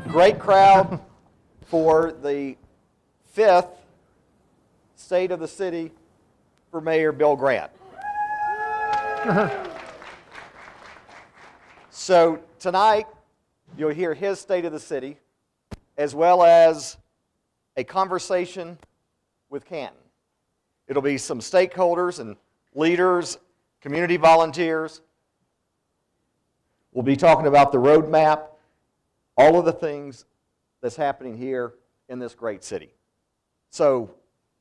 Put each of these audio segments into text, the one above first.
Great crowd for the 5th State of the City for Mayor Bill Grant. So tonight, you'll hear his State of the City, as well as a conversation with Canton. It'll be some stakeholders and leaders, community volunteers. We'll be talking about the roadmap, all of the things that's happening here in this great city. So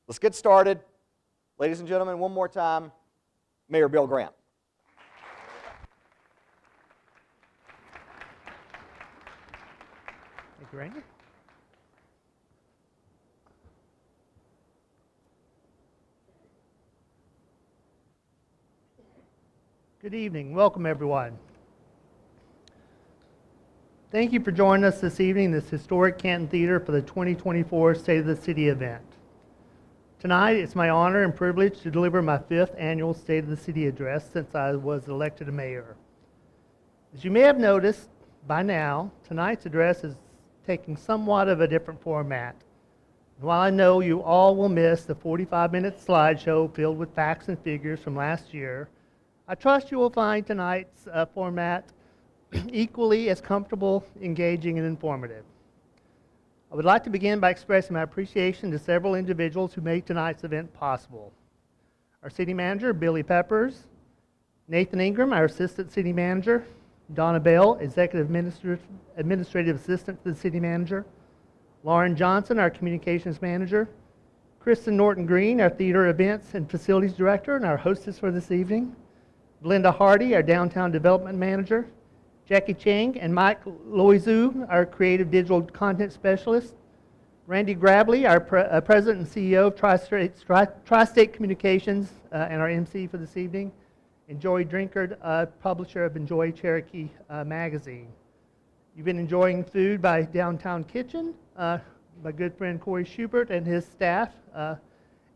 let's get started. Ladies and gentlemen, one more time, Mayor Bill Grant. Thank you, Randy. Good evening. Welcome, everyone. Thank you for joining us this evening in this Historic Canton Theatre for the 2024 State of the City event. Tonight, it's my honor and privilege to deliver my 5th annual State of the City address since I was elected a mayor. As you may have noticed by now, tonight's address is taking somewhat of a different format. While I know you all will miss the 45-minute slideshow filled with facts and figures from last year, I trust you will find tonight's format equally as comfortable, engaging, and informative. I would like to begin by expressing my appreciation to several individuals who made tonight's event possible. Our City Manager, Billy Peppers, Nathan Ingram, our Assistant City Manager, Donna Bell, Executive Administrative Assistant to the City Manager, Lauren Johnson, our Communications Manager, Kristen Norton Green, our Theater Events and Facilities Director and our hostess for this evening, Belinda Hardy, our Downtown Development Manager, Jackie Chang and Mike Loizu, our Creative Digital Content Specialist, Randy Gravley, our President and CEO of Tri-State Communications and our MC for this evening, and Joey Drinkard, publisher of Enjoy Cherokee magazine. You've been enjoying food by Downtown Kitchen, my good friend Corey Schubert and his staff.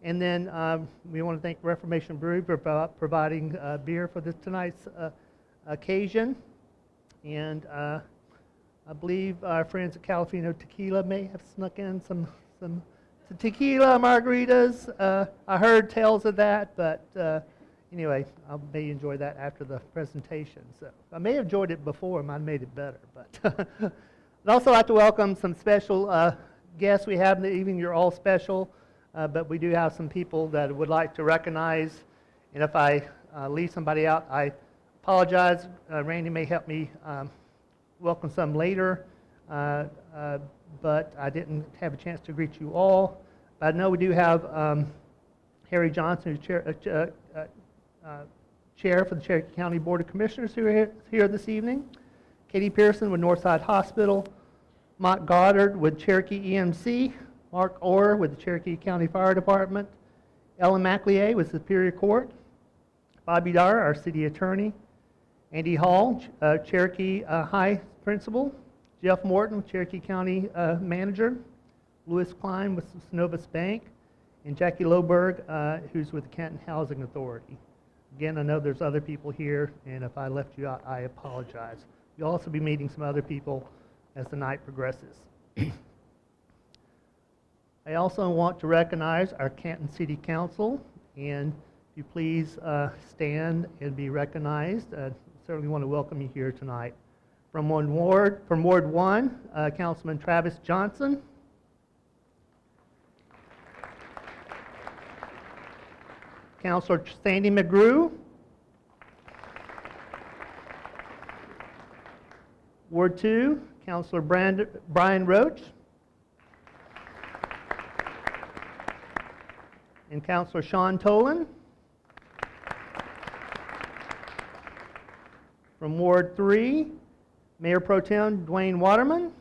And then we want to thank Reformation Brewery for providing beer for tonight's occasion. And I believe our friends at Califino Tequila may have snuck in some tequila margaritas. I heard tales of that, but anyway, I may enjoy that after the presentation. So I may have enjoyed it before, it might have made it better. But I'd also like to welcome some special guests we have in the evening. You're all special, but we do have some people that would like to recognize. And if I leave somebody out, I apologize. Randy may help me welcome some later, but I didn't have a chance to greet you all. But I know we do have Harry Johnson, who's chair for the Cherokee County Board of Commissioners, who are here this evening. Katie Pearson with Northside Hospital, Mott Goddard with Cherokee EMC, Mark Orr with the Cherokee County Fire Department, Ellen McLeay with Superior Court, Bobby Dyer, our city attorney, Andy Hall, Cherokee High Principal, Jeff Morton, Cherokee County Manager, Louis Klein with Synovus Bank, and Jackie Loberg, who's with the Canton Housing Authority. Again, I know there's other people here, and if I left you out, I apologize. You'll also be meeting some other people as the night progresses. I also want to recognize our Canton City Council, and if you please stand and be recognized. Certainly want to welcome you here tonight. From Ward 1, Councilman Travis Johnson. Councilor Sandy McGrew. Ward 2, Councilor Brian Roach. And Councilor Sean Tolan. From Ward 3, Mayor Pro Tem Dwayne Waterman.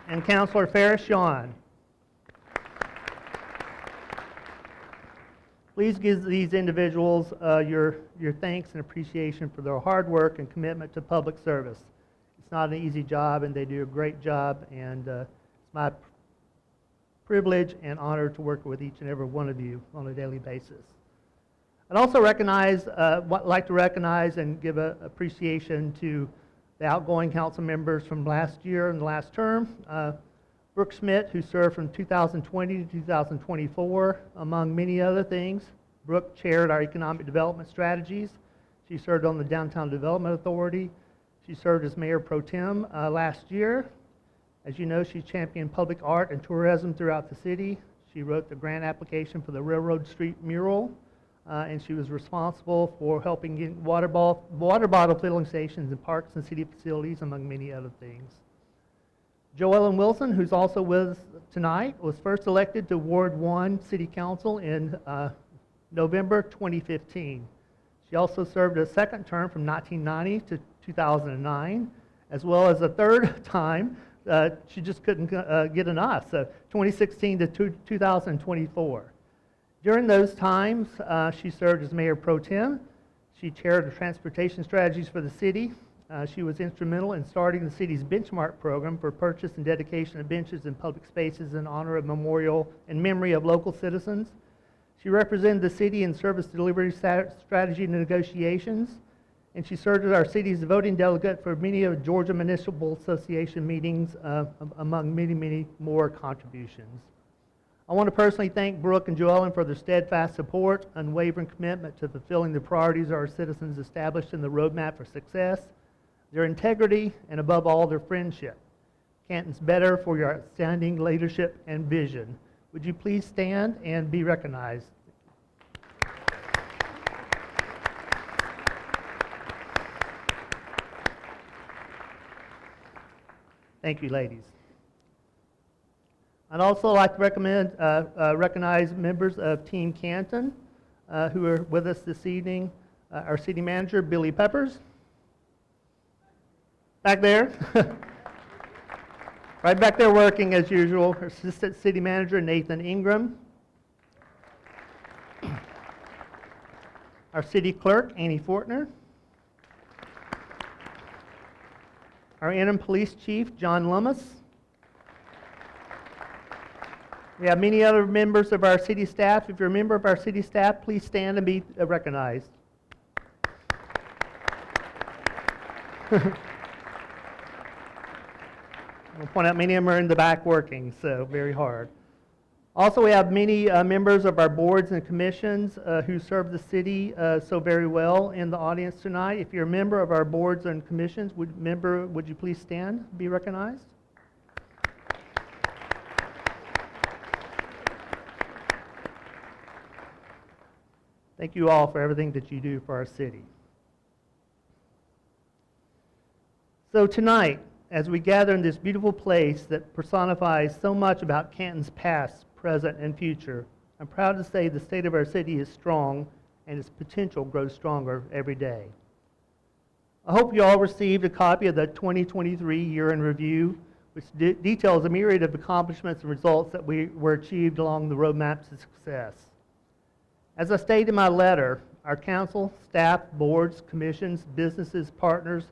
And Councilor Ferris Shawn. Please give these individuals your thanks and appreciation for their hard work and commitment to public service. It's not an easy job, and they do a great job, and it's my privilege and honor to work with each and every one of you on a daily basis. I'd also like to recognize and give an appreciation to the outgoing council members from last year and the last term. Brooke Schmidt, who served from 2020 to 2024, among many other things. Brooke chaired our economic development strategies. She served on the Downtown Development Authority. She served as Mayor Pro Tem last year. As you know, she championed public art and tourism throughout the city. She wrote the grant application for the Railroad Street mural, and she was responsible for helping get water bottle filling stations in parks and city facilities, among many other things. Joellen Wilson, who's also with us tonight, was first elected to Ward 1 City Council in November 2015. She also served a second term from 1990 to 2009, as well as a third time. She just couldn't get enough, so 2016 to 2024. During those times, she served as Mayor Pro Tem. She chaired the transportation strategies for the city. She was instrumental in starting the city's benchmark program for purchase and dedication of benches in public spaces in honor of memorial and memory of local citizens. She represented the city in service delivery strategy negotiations, and she served as our city's voting delegate for many of Georgia Municipal Association meetings, among many, many more contributions. I want to personally thank Brooke and Joellen for their steadfast support, unwavering commitment to fulfilling the priorities our citizens established in the roadmap for success, their integrity, and above all, their friendship. Canton's better for your outstanding leadership and vision. Would you please stand and be recognized? Thank you, ladies. I'd also like to recognize members of Team Canton who are with us this evening. Our city manager, Billy Peppers. Back there. Right back there working as usual. Our assistant city manager, Nathan Ingram. Our city clerk, Annie Fortner. Our interim police chief, John Lummis. We have many other members of our city staff. If you're a member of our city staff, please stand and be recognized. I'll point out many of them are in the back working, so very hard. Also, we have many members of our boards and commissions who serve the city so very well in the audience tonight. If you're a member of our boards and commissions, would you please stand, be recognized? Thank you all for everything that you do for our city. So tonight, as we gather in this beautiful place that personifies so much about Canton's past, present, and future, I'm proud to say the state of our city is strong and its potential grows stronger every day. I hope you all received a copy of the 2023 Year in Review, which details a myriad of accomplishments and results that were achieved along the roadmap to success. As I stated in my letter, our council, staff, boards, commissions, businesses, partners,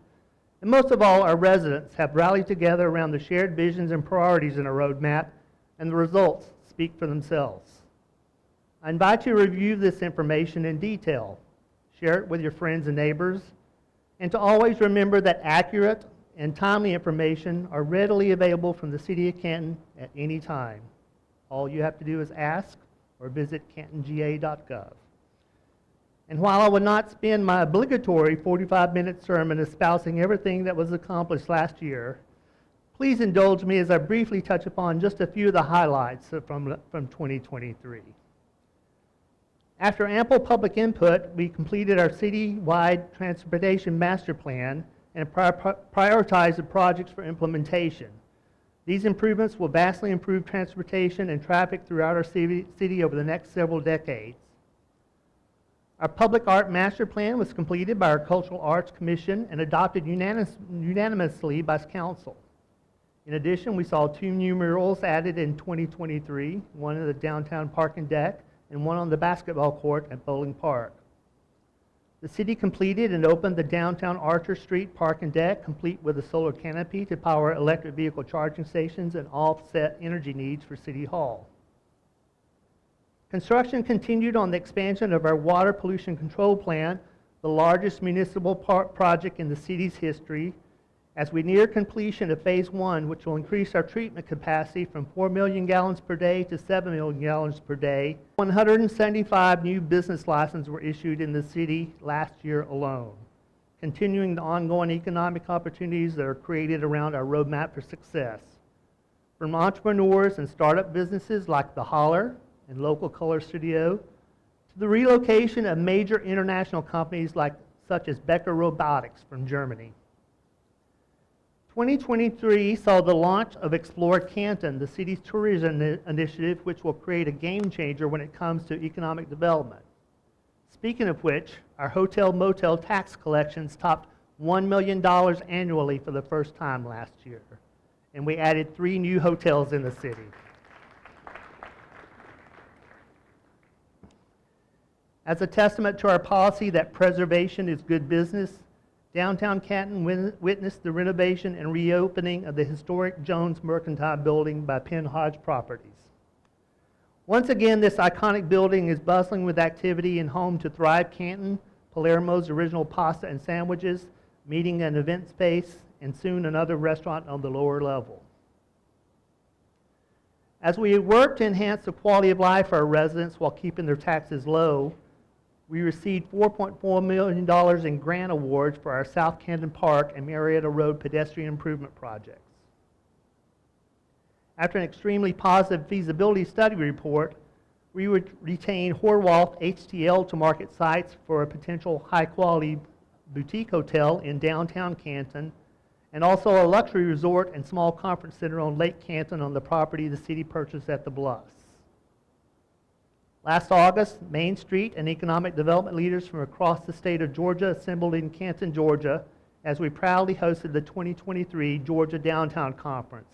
and most of all, our residents have rallied together around the shared visions and priorities in our roadmap, and the results speak for themselves. I invite you to review this information in detail, share it with your friends and neighbors, and to always remember that accurate and timely information are readily available from the City of Canton at any time. All you have to do is ask or visit cantongA.gov. And while I would not spend my obligatory 45-minute sermon espousing everything that was accomplished last year, please indulge me as I briefly touch upon just a few of the highlights from 2023. After ample public input, we completed our city-wide transportation master plan and prioritized the projects for implementation. These improvements will vastly improve transportation and traffic throughout our city over the next several decades. Our public art master plan was completed by our Cultural Arts Commission and adopted unanimously by council. In addition, we saw 2 new murals added in 2023, one in the downtown parking deck and one on the basketball court at Bowling Park. The city completed and opened the downtown Archer Street parking deck, complete with a solar canopy to power electric vehicle charging stations and offset energy needs for City Hall. Construction continued on the expansion of our water pollution control plant, the largest municipal project in the city's history, as we near completion of Phase 1, which will increase our treatment capacity from 4 million gallons per day to 7 million gallons per day. 175 new business licenses were issued in the city last year alone, continuing the ongoing economic opportunities that are created around our roadmap for success. From entrepreneurs and startup businesses like The Holler and Local Color Studio, to the relocation of major international companies such as Becker Robotics from Germany. 2023 saw the launch of Explore Canton, the city's tourism initiative, which will create a game changer when it comes to economic development. Speaking of which, our hotel-motel tax collections topped $1 million annually for the first time last year, and we added 3 new hotels in the city. As a testament to our policy that preservation is good business, downtown Canton witnessed the renovation and reopening of the historic Jones Mercantile Building by Penn Hodge Properties. Once again, this iconic building is bustling with activity and home to Thrive Canton, Palermo's Original Pasta and Sandwiches, meeting and event space, and soon another restaurant on the lower level. As we work to enhance the quality of life for our residents while keeping their taxes low, we received $4.4 million in grant awards for our South Canton Park and Marietta Road pedestrian improvement projects. After an extremely positive feasibility study report, we would retain Horwath HTL to market sites for a potential high-quality boutique hotel in downtown Canton, and also a luxury resort and small conference center on Lake Canton on the property the city purchased at the Bluffs. Last August, Main Street and economic development leaders from across the state of Georgia assembled in Canton, Georgia, as we proudly hosted the 2023 Georgia Downtown Conference.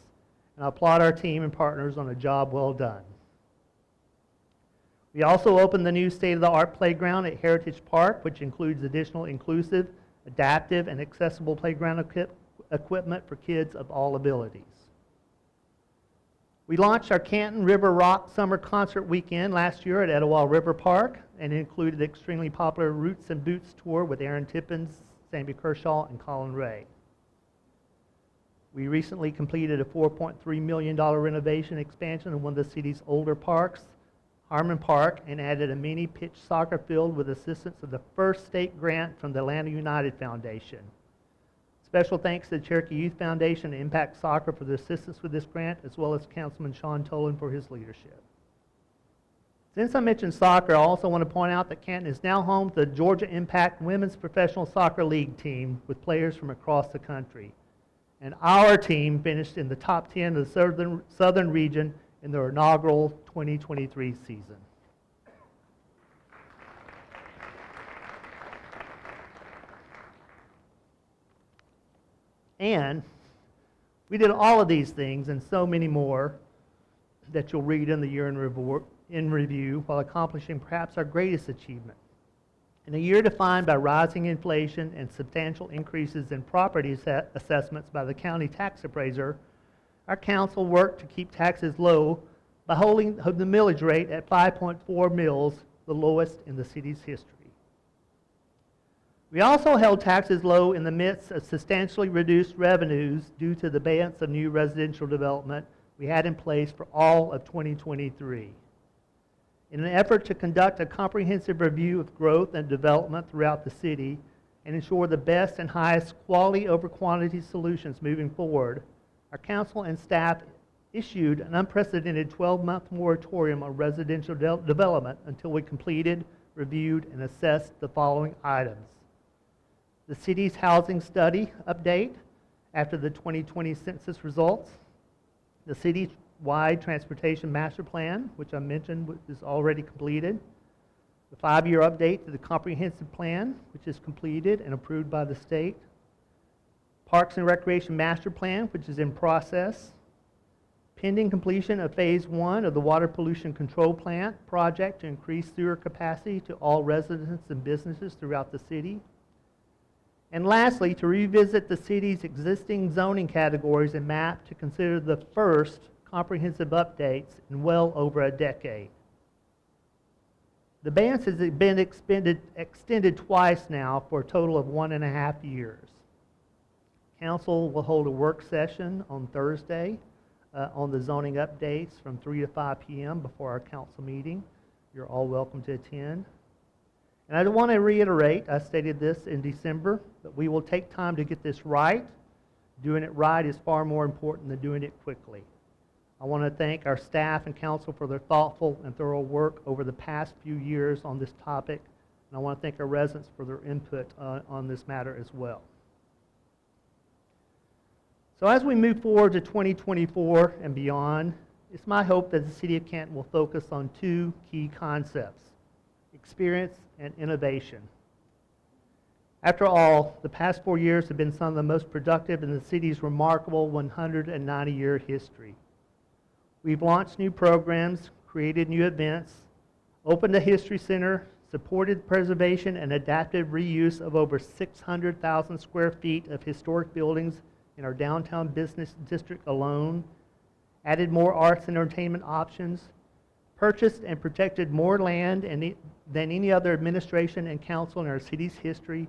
And I applaud our team and partners on a job well done. We also opened the new state-of-the-art playground at Heritage Park, which includes additional inclusive, adaptive, and accessible playground equipment for kids of all abilities. We launched our Canton River Rock Summer Concert Weekend last year at Etowah River Park, and it included the extremely popular Roots and Boots tour with Aaron Tippins, Sammy Kershaw, and Colin Ray. We recently completed a $4.3 million renovation expansion of one of the city's older parks, Harmon Park, and added a mini-pitch soccer field with assistance of the first state grant from the Atlanta United Foundation. Special thanks to the Cherokee Youth Foundation and Impact Soccer for their assistance with this grant, as well as Councilman Sean Tolan for his leadership. Since I mentioned soccer, I also want to point out that Canton is now home to the Georgia Impact Women's Professional Soccer League team with players from across the country. And our team finished in the top 10 of the southern region in their inaugural 2023 season. And we did all of these things and so many more that you'll read in the year in review while accomplishing perhaps our greatest achievement. In a year defined by rising inflation and substantial increases in property assessments by the county tax appraiser, our council worked to keep taxes low by holding the millage rate at 5.4 mills, the lowest in the city's history. We also held taxes low in the midst of substantially reduced revenues due to the abeyance of new residential development we had in place for all of 2023. In an effort to conduct a comprehensive review of growth and development throughout the city and ensure the best and highest quality over quantity solutions moving forward, our council and staff issued an unprecedented 12-month moratorium on residential development until we completed, reviewed, and assessed the following items: the city's housing study update after the 2020 census results, the city-wide transportation master plan, which I mentioned is already completed, the 5-year update to the comprehensive plan, which is completed and approved by the state, Parks and Recreation master plan, which is in process, pending completion of Phase 1 of the water pollution control plant project to increase sewer capacity to all residents and businesses throughout the city, and lastly, to revisit the city's existing zoning categories and map to consider the first comprehensive updates in well over a decade. The bans has been extended twice now for a total of 1.5 years. Council will hold a work session on Thursday on the zoning updates from 3 to 5 p.m. before our council meeting. You're all welcome to attend. And I want to reiterate, I stated this in December, that we will take time to get this right. Doing it right is far more important than doing it quickly. I want to thank our staff and council for their thoughtful and thorough work over the past few years on this topic. And I want to thank our residents for their input on this matter as well. So as we move forward to 2024 and beyond, it's my hope that the City of Canton will focus on two key concepts: experience and innovation. After all, the past 4 years have been some of the most productive in the city's remarkable 190-year history. We've launched new programs, created new events, opened a history center, supported preservation and adaptive reuse of over 600,000 square feet of historic buildings in our downtown business district alone, added more arts and entertainment options, purchased and protected more land than any other administration and council in our city's history,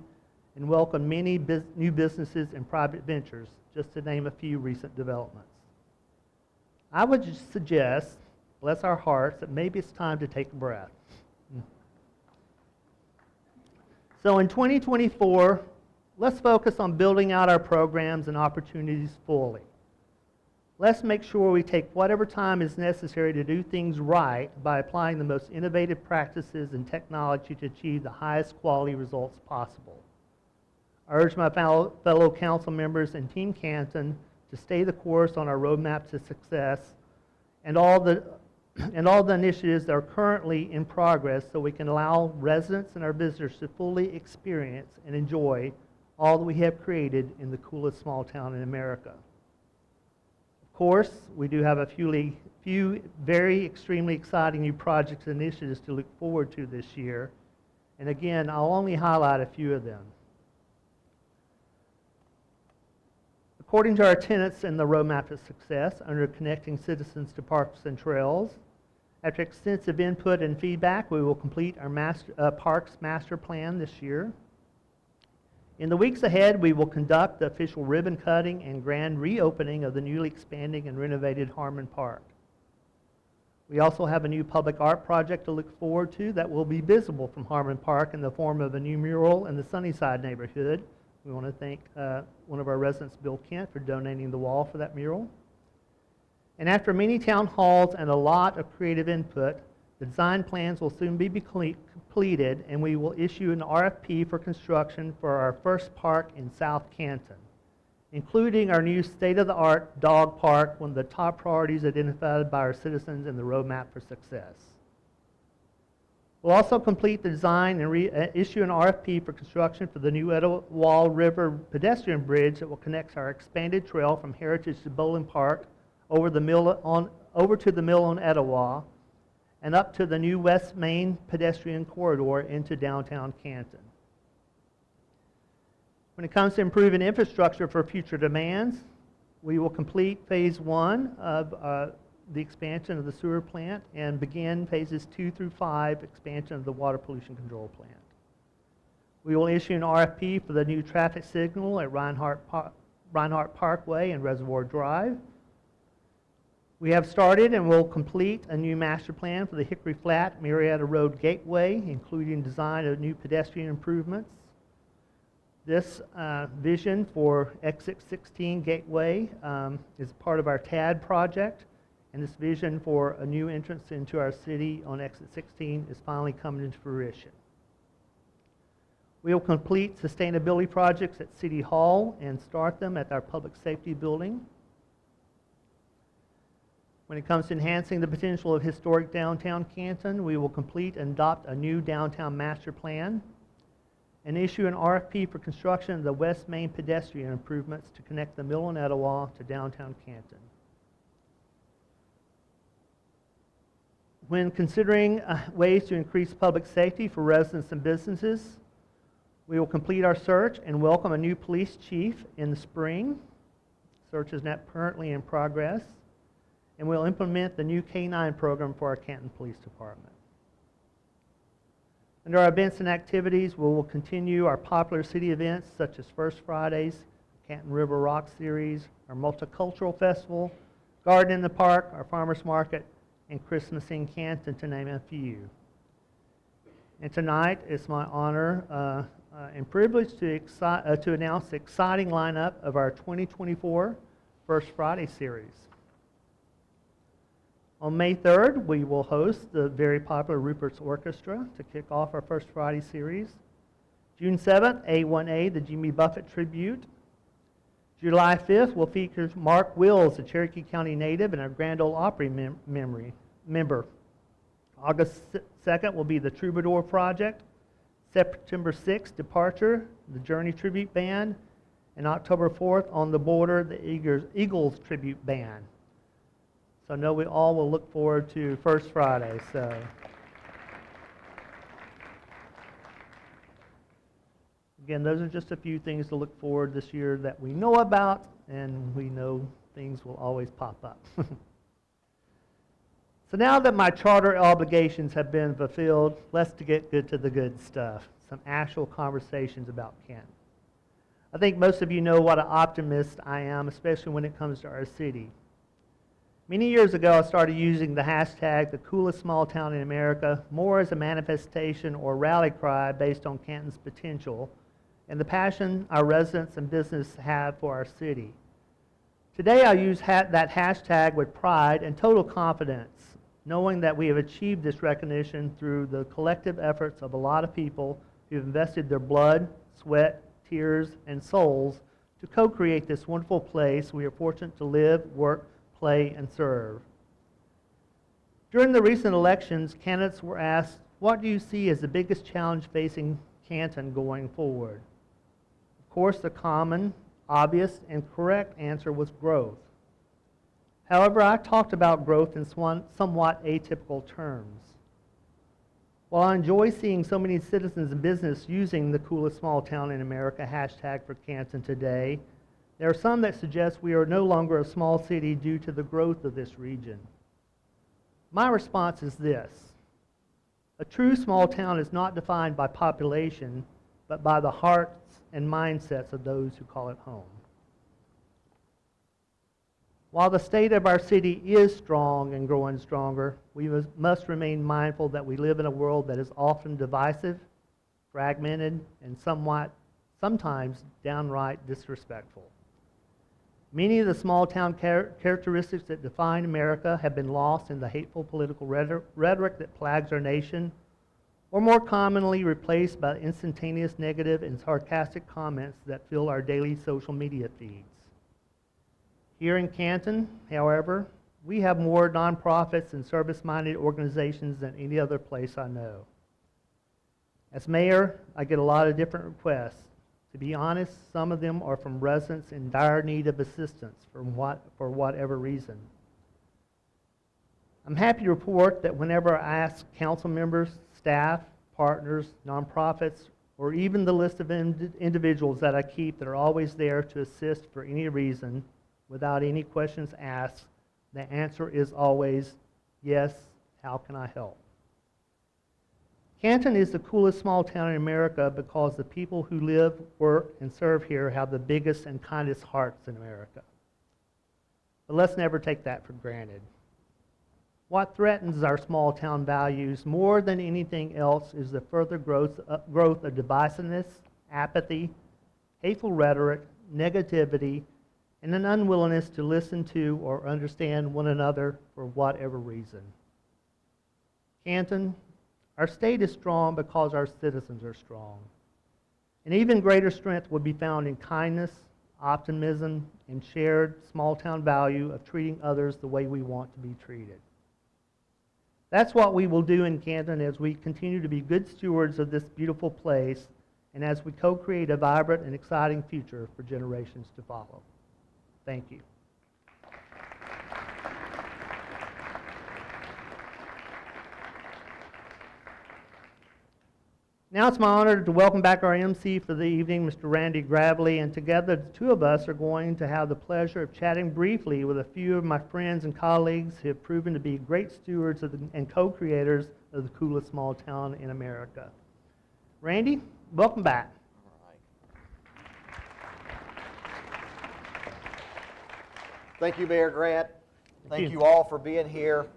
and welcomed many new businesses and private ventures, just to name a few recent developments. I would just suggest, bless our hearts, that maybe it's time to take a breath. So in 2024, let's focus on building out our programs and opportunities fully. Let's make sure we take whatever time is necessary to do things right by applying the most innovative practices and technology to achieve the highest quality results possible. I urge my fellow council members and Team Canton to stay the course on our roadmap to success and all the initiatives that are currently in progress so we can allow residents and our visitors to fully experience and enjoy all that we have created in the coolest small town in America. Of course, we do have a few very extremely exciting new projects and initiatives to look forward to this year. And again, I'll only highlight a few of them. According to our tenets in the Roadmap to Success, under Connecting Citizens to Parks and Trails, after extensive input and feedback, we will complete our Parks Master Plan this year. In the weeks ahead, we will conduct the official ribbon cutting and grand reopening of the newly expanding and renovated Harmon Park. We also have a new public art project to look forward to that will be visible from Harmon Park in the form of a new mural in the Sunnyside neighborhood. We want to thank one of our residents, Bill Kent, for donating the wall for that mural. And after many town halls and a lot of creative input, the design plans will soon be completed, and we will issue an RFP for construction for our first park in South Canton, including our new state-of-the-art dog park, one of the top priorities identified by our citizens in the Roadmap for Success. We'll also complete the design and issue an RFP for construction for the new Etowah River pedestrian bridge that will connect our expanded trail from Heritage to Bowling Park over to the mill on Etowah and up to the new West Main pedestrian corridor into downtown Canton. When it comes to improving infrastructure for future demands, we will complete phase 1 of the expansion of the sewer plant and begin phases 2 through 5 expansion of the water pollution control plant. We will issue an RFP for the new traffic signal at Reinhardt Parkway and Reservoir Drive. We have started and will complete a new master plan for the Hickory Flat Marietta Road Gateway, including design of new pedestrian improvements. This vision for Exit 16 Gateway is part of our TAD project, and this vision for a new entrance into our city on Exit 16 is finally coming into fruition. We will complete sustainability projects at City Hall and start them at our public safety building. When it comes to enhancing the potential of historic downtown Canton, we will complete and adopt a new downtown master plan and issue an RFP for construction of the West Main pedestrian improvements to connect the Mill and Etowah to downtown Canton. When considering ways to increase public safety for residents and businesses, we will complete our search and welcome a new police chief in the spring. Search is not currently in progress. And we'll implement the new K-9 program for our Canton Police Department. Under our events and activities, we will continue our popular city events such as First Fridays, Canton River Rock Series, our Multicultural Festival, Garden in the Park, our Farmers Market, and Christmas in Canton, to name a few. And tonight, it's my honor and privilege to announce the exciting lineup of our 2024 First Friday series. On May 3rd, we will host the very popular Rupert's Orchestra to kick off our First Friday series. June 7th, A1A, the Jimmy Buffett Tribute. July 5th, we'll feature Mark Wills, a Cherokee County native and a Grand Ole Opry member. August 2nd will be the Troubadour Project. September 6th, Departure, the Journey Tribute Band. And October 4th, On the Border, the Eagles Tribute Band. So I know we all will look forward to First Friday. So again, those are just a few things to look forward this year that we know about, and we know things will always pop up. So now that my charter obligations have been fulfilled, let's get good to the good stuff, some actual conversations about Canton. I think most of you know what an optimist I am, especially when it comes to our city. Many years ago, I started using the hashtag, the coolest small town in America, more as a manifestation or rally cry based on Canton's potential and the passion our residents and business have for our city. Today, I use that hashtag with pride and total confidence, knowing that we have achieved this recognition through the collective efforts of a lot of people who have invested their blood, sweat, tears, and souls to co-create this wonderful place we are fortunate to live, work, play, and serve. During the recent elections, candidates were asked, what do you see as the biggest challenge facing Canton going forward? Of course, the common, obvious, and correct answer was growth. However, I talked about growth in somewhat atypical terms. While I enjoy seeing so many citizens and business using the coolest small town in America hashtag for Canton today, there are some that suggest we are no longer a small city due to the growth of this region. My response is this: a true small town is not defined by population, but by the hearts and mindsets of those who call it home. While the state of our city is strong and growing stronger, we must remain mindful that we live in a world that is often divisive, fragmented, and sometimes downright disrespectful. Many of the small town characteristics that define America have been lost in the hateful political rhetoric that plagues our nation, or more commonly replaced by instantaneous negative and sarcastic comments that fill our daily social media feeds. Here in Canton, however, we have more nonprofits and service-minded organizations than any other place I know. As mayor, I get a lot of different requests. To be honest, some of them are from residents in dire need of assistance for whatever reason. I'm happy to report that whenever I ask council members, staff, partners, nonprofits, or even the list of individuals that I keep that are always there to assist for any reason, without any questions asked, the answer is always, yes, how can I help? Canton is the coolest small town in America because the people who live, work, and serve here have the biggest and kindest hearts in America. But let's never take that for granted. What threatens our small town values more than anything else is the further growth of divisiveness, apathy, hateful rhetoric, negativity, and an unwillingness to listen to or understand one another for whatever reason. Canton, our state is strong because our citizens are strong. An even greater strength would be found in kindness, optimism, and shared small-town value of treating others the way we want to be treated. That's what we will do in Canton as we continue to be good stewards of this beautiful place and as we co-create a vibrant and exciting future for generations to follow. Thank you. Now it's my honor to welcome back our MC for the evening, Mr. Randy Gravley, and together the two of us are going to have the pleasure of chatting briefly with a few of my friends and colleagues who have proven to be great stewards and co-creators of the coolest small town in America. Randy, welcome back. Thank you, Mayor Grant. Thank you. you all for being here.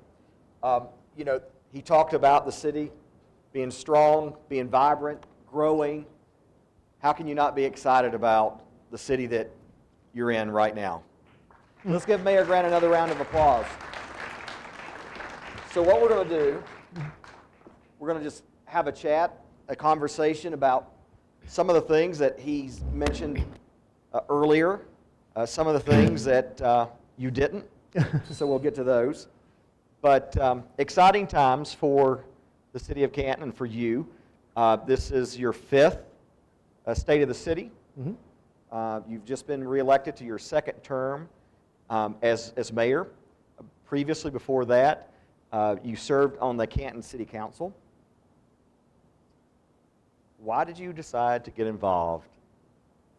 You know, he talked about the city being strong, being vibrant, growing. How can you not be excited about the city that you're in right now? Let's give Mayor Grant another round of applause. So what we're going to do, we're going to just have a chat, a conversation about some of the things that he's mentioned earlier, some of the things that you didn't, so we'll get to those. But exciting times for the city of Canton and for you. This is your 5th State of the City. Mm-hmm. You've just been reelected to your 2nd term as mayor. Previously, before that, you served on the Canton City Council. Why did you decide to get involved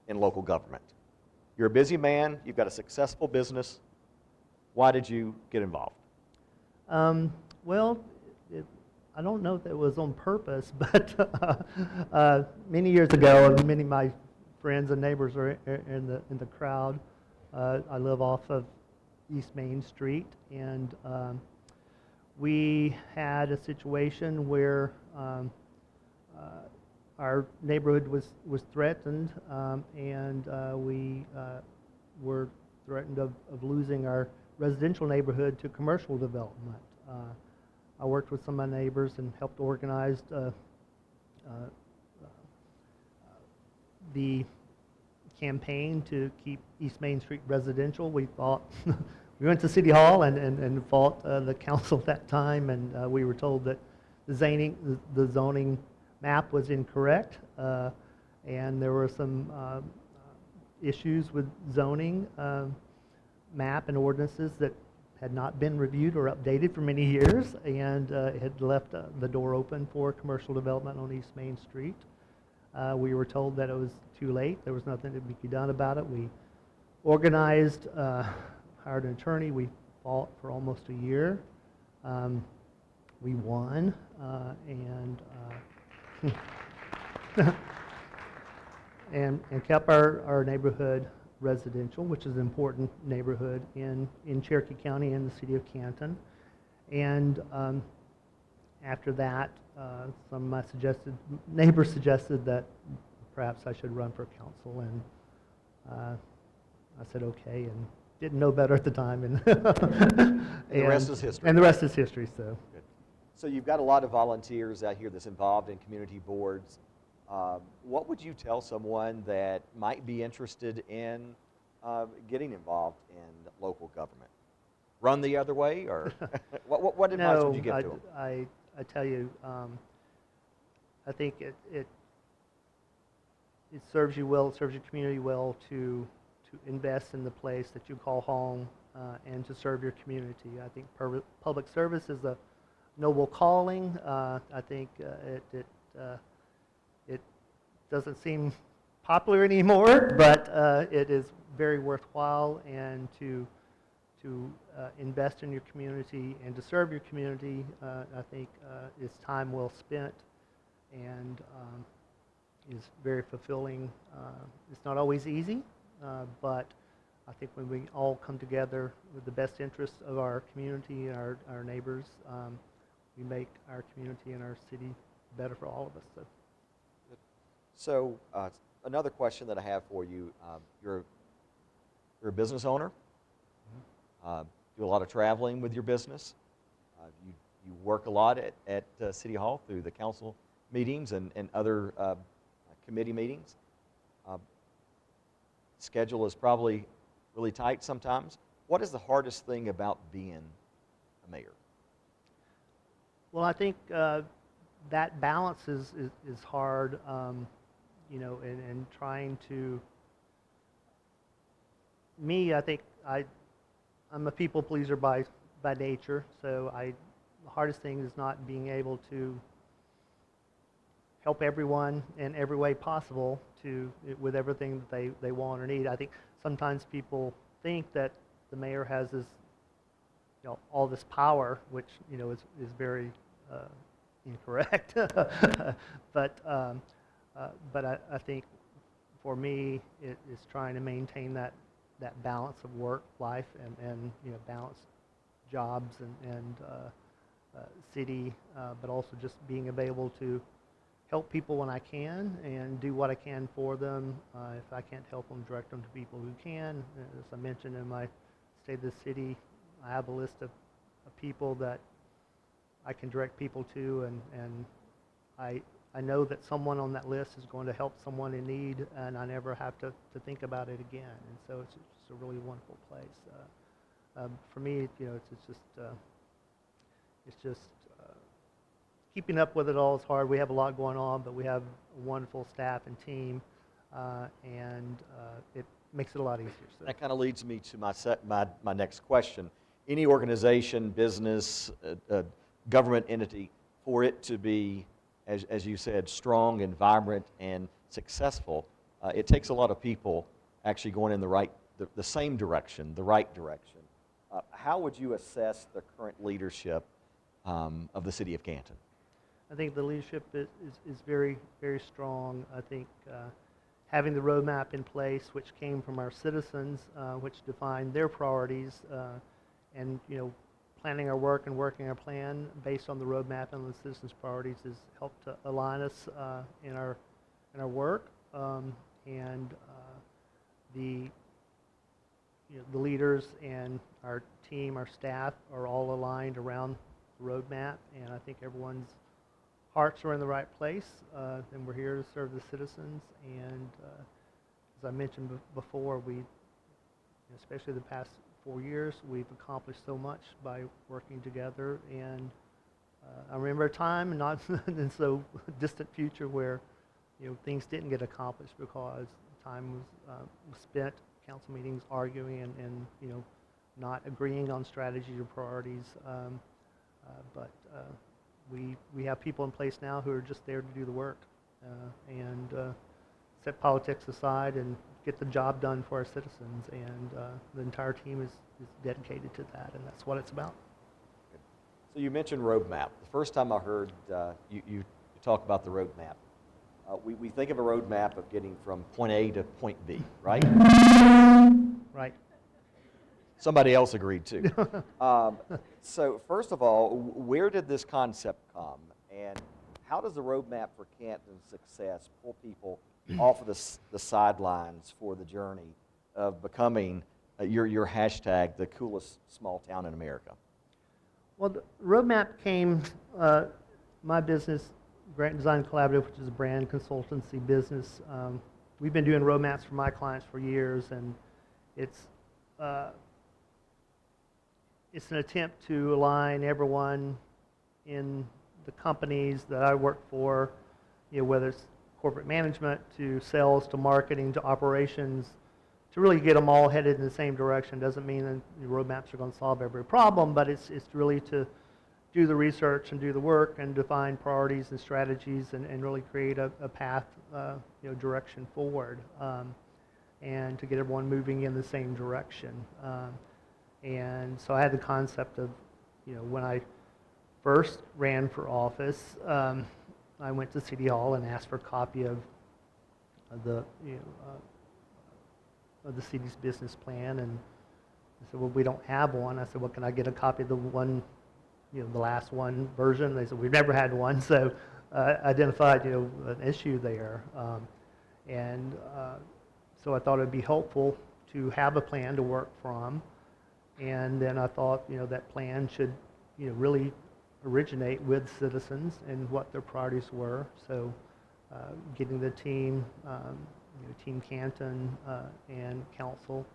in local government? You're a busy man. You've got a successful business. Why did you get involved? Well, I don't know if it was on purpose, but many years ago, and many of my friends and neighbors are in the crowd. I live off of East Main Street, and we had a situation where our neighborhood was threatened, and we were threatened of losing our residential neighborhood to commercial development. I worked with some of my neighbors and helped organize the campaign to keep East Main Street residential. We fought, we went to City Hall and fought the council at that time, and we were told that the zoning map was incorrect, and there were some issues with zoning map and ordinances that had not been reviewed or updated for many years, and had left the door open for commercial development on East Main Street. We were told that it was too late. There was nothing that could be done about it. We organized, hired an attorney. We fought for almost a year. We won, and kept our neighborhood residential, which is an important neighborhood in Cherokee County and the city of Canton. And after that, some of my neighbors suggested that perhaps I should run for council, and I said okay, and didn't know better at the time. And, The rest is history. And the rest is history, so. Good. So you've got a lot of volunteers out here that's involved in community boards. What would you tell someone that might be interested in getting involved in local government? Run the other way, or what advice would you give to them? I tell you, I think it serves you well, it serves your community well to invest in the place that you call home and to serve your community. I think public service is a noble calling. I think it doesn't seem popular anymore, but it is very worthwhile, and to invest in your community and to serve your community, I think is time well spent, and is very fulfilling. It's not always easy, but I think when we all come together with the best interests of our community and our neighbors, we make our community and our city better for all of us. So another question that I have for you, you're a business owner, do a lot of traveling with your business, you work a lot at City Hall through the council meetings and other committee meetings. Schedule is probably really tight sometimes. What is the hardest thing about being a mayor? Well, I think that balance is hard, you know, and trying to. Me, I think I'm a people pleaser by nature, so the hardest thing is not being able to help everyone in every way possible with everything that they want or need. I think sometimes people think that the mayor has this, all this power, which is very incorrect. But I think for me, it's trying to maintain that balance of work, life, and balance jobs and city, but also just being able to help people when I can and do what I can for them. If I can't help them, direct them to people who can. As I mentioned in my State of the City, I have a list of people that I can direct people to, and I know that someone on that list is going to help someone in need, and I never have to think about it again. And so it's just a really wonderful place. For me, it's just keeping up with it all is hard. We have a lot going on, but we have a wonderful staff and team, and it makes it a lot easier. So. That kind of leads me to my next question. Any organization, business, government entity, for it to be, as you said, strong and vibrant and successful, it takes a lot of people actually going in the same direction, the right direction. How would you assess the current leadership of the City of Canton? I think the leadership is very, very strong. I think having the roadmap in place, which came from our citizens, which defined their priorities, and planning our work and working our plan based on the roadmap and the citizens' priorities has helped to align us in our work, and the leaders and our team, our staff, are all aligned around the roadmap, and I think everyone's hearts are in the right place, and we're here to serve the citizens. And as I mentioned before, especially the past 4 years, we've accomplished so much by working together. And I remember a time, not in so distant future, where things didn't get accomplished because time was spent council meetings arguing and not agreeing on strategy or priorities. But we have people in place now who are just there to do the work and set politics aside and get the job done for our citizens. And the entire team is dedicated to that, and that's what it's about. So you mentioned roadmap. The first time I heard you talk about the roadmap, we think of a roadmap of getting from point A to point B, right? Right. Somebody else agreed too. So first of all, where did this concept come, and how does the roadmap for Canton's success pull people off of the sidelines for the journey of becoming your hashtag, the coolest small town in America? Well, the roadmap came, my business, Grant Design Collaborative, which is a brand consultancy business. We've been doing roadmaps for my clients for years, and it's an attempt to align everyone in the companies that I work for, whether it's corporate management to sales to marketing to operations, to really get them all headed in the same direction. Doesn't mean that the roadmaps are going to solve every problem, but it's really to do the research and do the work and define priorities and strategies and really create a path, direction forward, and to get everyone moving in the same direction. And so I had the concept of, when I first ran for office, I went to City Hall and asked for a copy of the city's business plan, and I said, well, we don't have one. I said, well, can I get a copy of the one, the last one version? They said, we've never had one, so identified, an issue there. So I thought it'd be helpful to have a plan to work from, and then I thought, that plan should, really originate with citizens and what their priorities were. So getting the team, Team Canton and council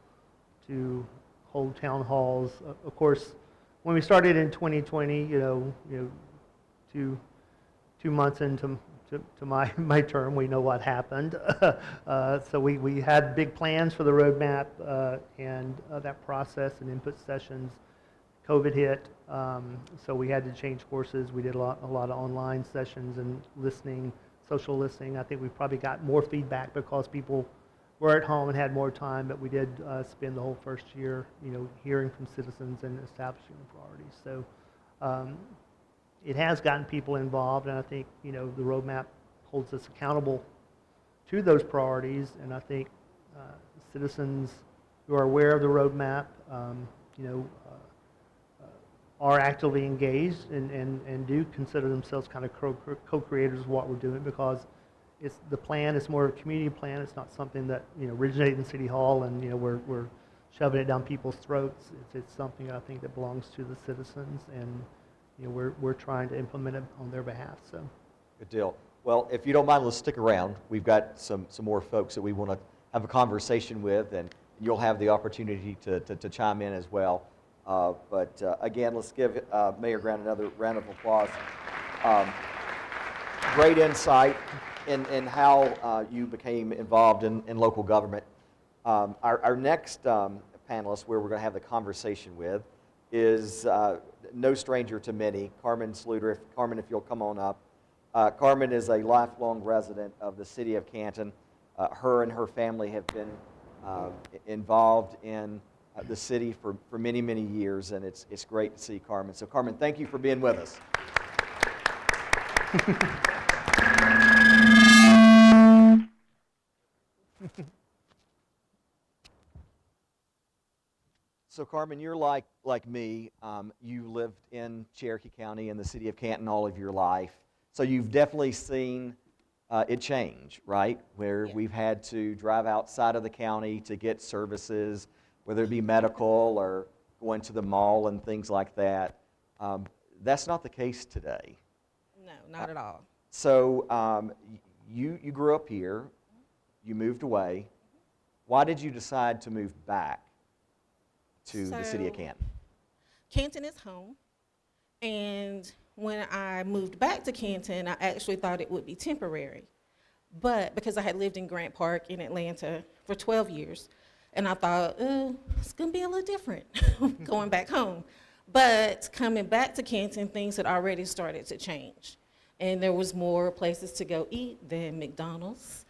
to hold town halls. Of course, when we started in 2020, 2 months into my term, we know what happened. So we had big plans for the roadmap and that process and input sessions. COVID hit, so we had to change courses. We did a lot of online sessions and listening, social listening. I think we probably got more feedback because people were at home and had more time, but we did spend the whole first year, hearing from citizens and establishing the priorities. So it has gotten people involved, and I think, you know, the roadmap holds us accountable to those priorities, and I think citizens who are aware of the roadmap, you know, are actively engaged and do consider themselves kind of co-creators of what we're doing, because it's the plan. It's more of a community plan. It's not something that, you know, originated in City Hall and, you know, we're shoving it down people's throats. It's something I think that belongs to the citizens, and, you know, we're trying to implement it on their behalf. So, Good deal. Well, if you don't mind, let's stick around. We've got some more folks that we want to have a conversation with, and you'll have the opportunity to chime in as well. But again, let's give Mayor Grant another round of applause. Great insight in how you became involved in local government. Our next panelist, where we're going to have the conversation with, is no stranger to many, Carmen Sluter. Carmen, if you'll come on up. Carmen is a lifelong resident of the city of Canton. Her and her family have been involved in the city for many, many years, and it's great to see Carmen. So Carmen, thank you for being with us. So Carmen, you're like me. You lived in Cherokee County in the city of Canton all of your life. So you've definitely seen it change, right? Where we've had to drive outside of the county to get services, whether it be medical or going to the mall and things like that. That's not the case today. No, not at all. So you grew up here, you moved away. Why did you decide to move back to the city of Canton? Canton is home, and when I moved back to Canton, I actually thought it would be temporary. But because I had lived in Grant Park in Atlanta for 12 years, and I thought, it's gonna be a little different going back home. But coming back to Canton, things had already started to change. And there was more places to go eat than McDonald's.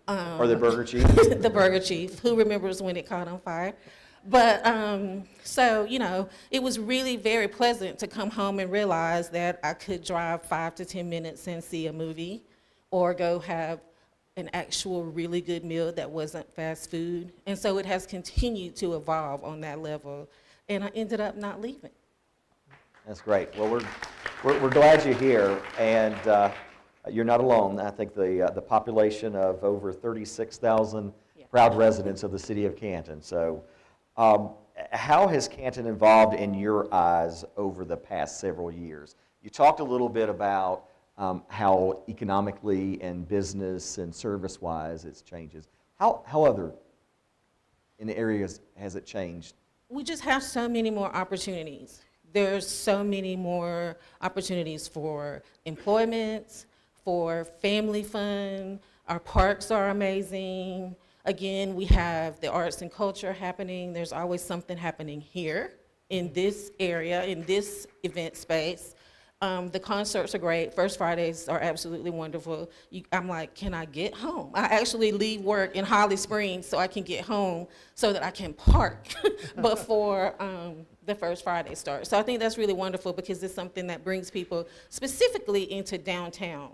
Or the Burger Chief? The Burger Chief. Who remembers when it caught on fire? But so, you know, it was really very pleasant to come home and realize that I could drive 5 to 10 minutes and see a movie, or go have an actual really good meal that wasn't fast food. And so it has continued to evolve on that level, and I ended up not leaving. That's great. Well, we're glad you're here, and you're not alone. I think the population of over 36,000 proud residents of the city of Canton. So how has Canton evolved in your eyes over the past several years? You talked a little bit about how economically and business and service-wise it changes. How other in the areas has it changed? We just have so many more opportunities. There's so many more opportunities for employment, for family fun. Our parks are amazing. Again, we have the arts and culture happening. There's always something happening here in this area, in this event space. The concerts are great. First Fridays are absolutely wonderful. I'm like, can I get home? I actually leave work in Holly Springs so I can get home so that I can park before the First Friday starts. So I think that's really wonderful, because it's something that brings people specifically into downtown.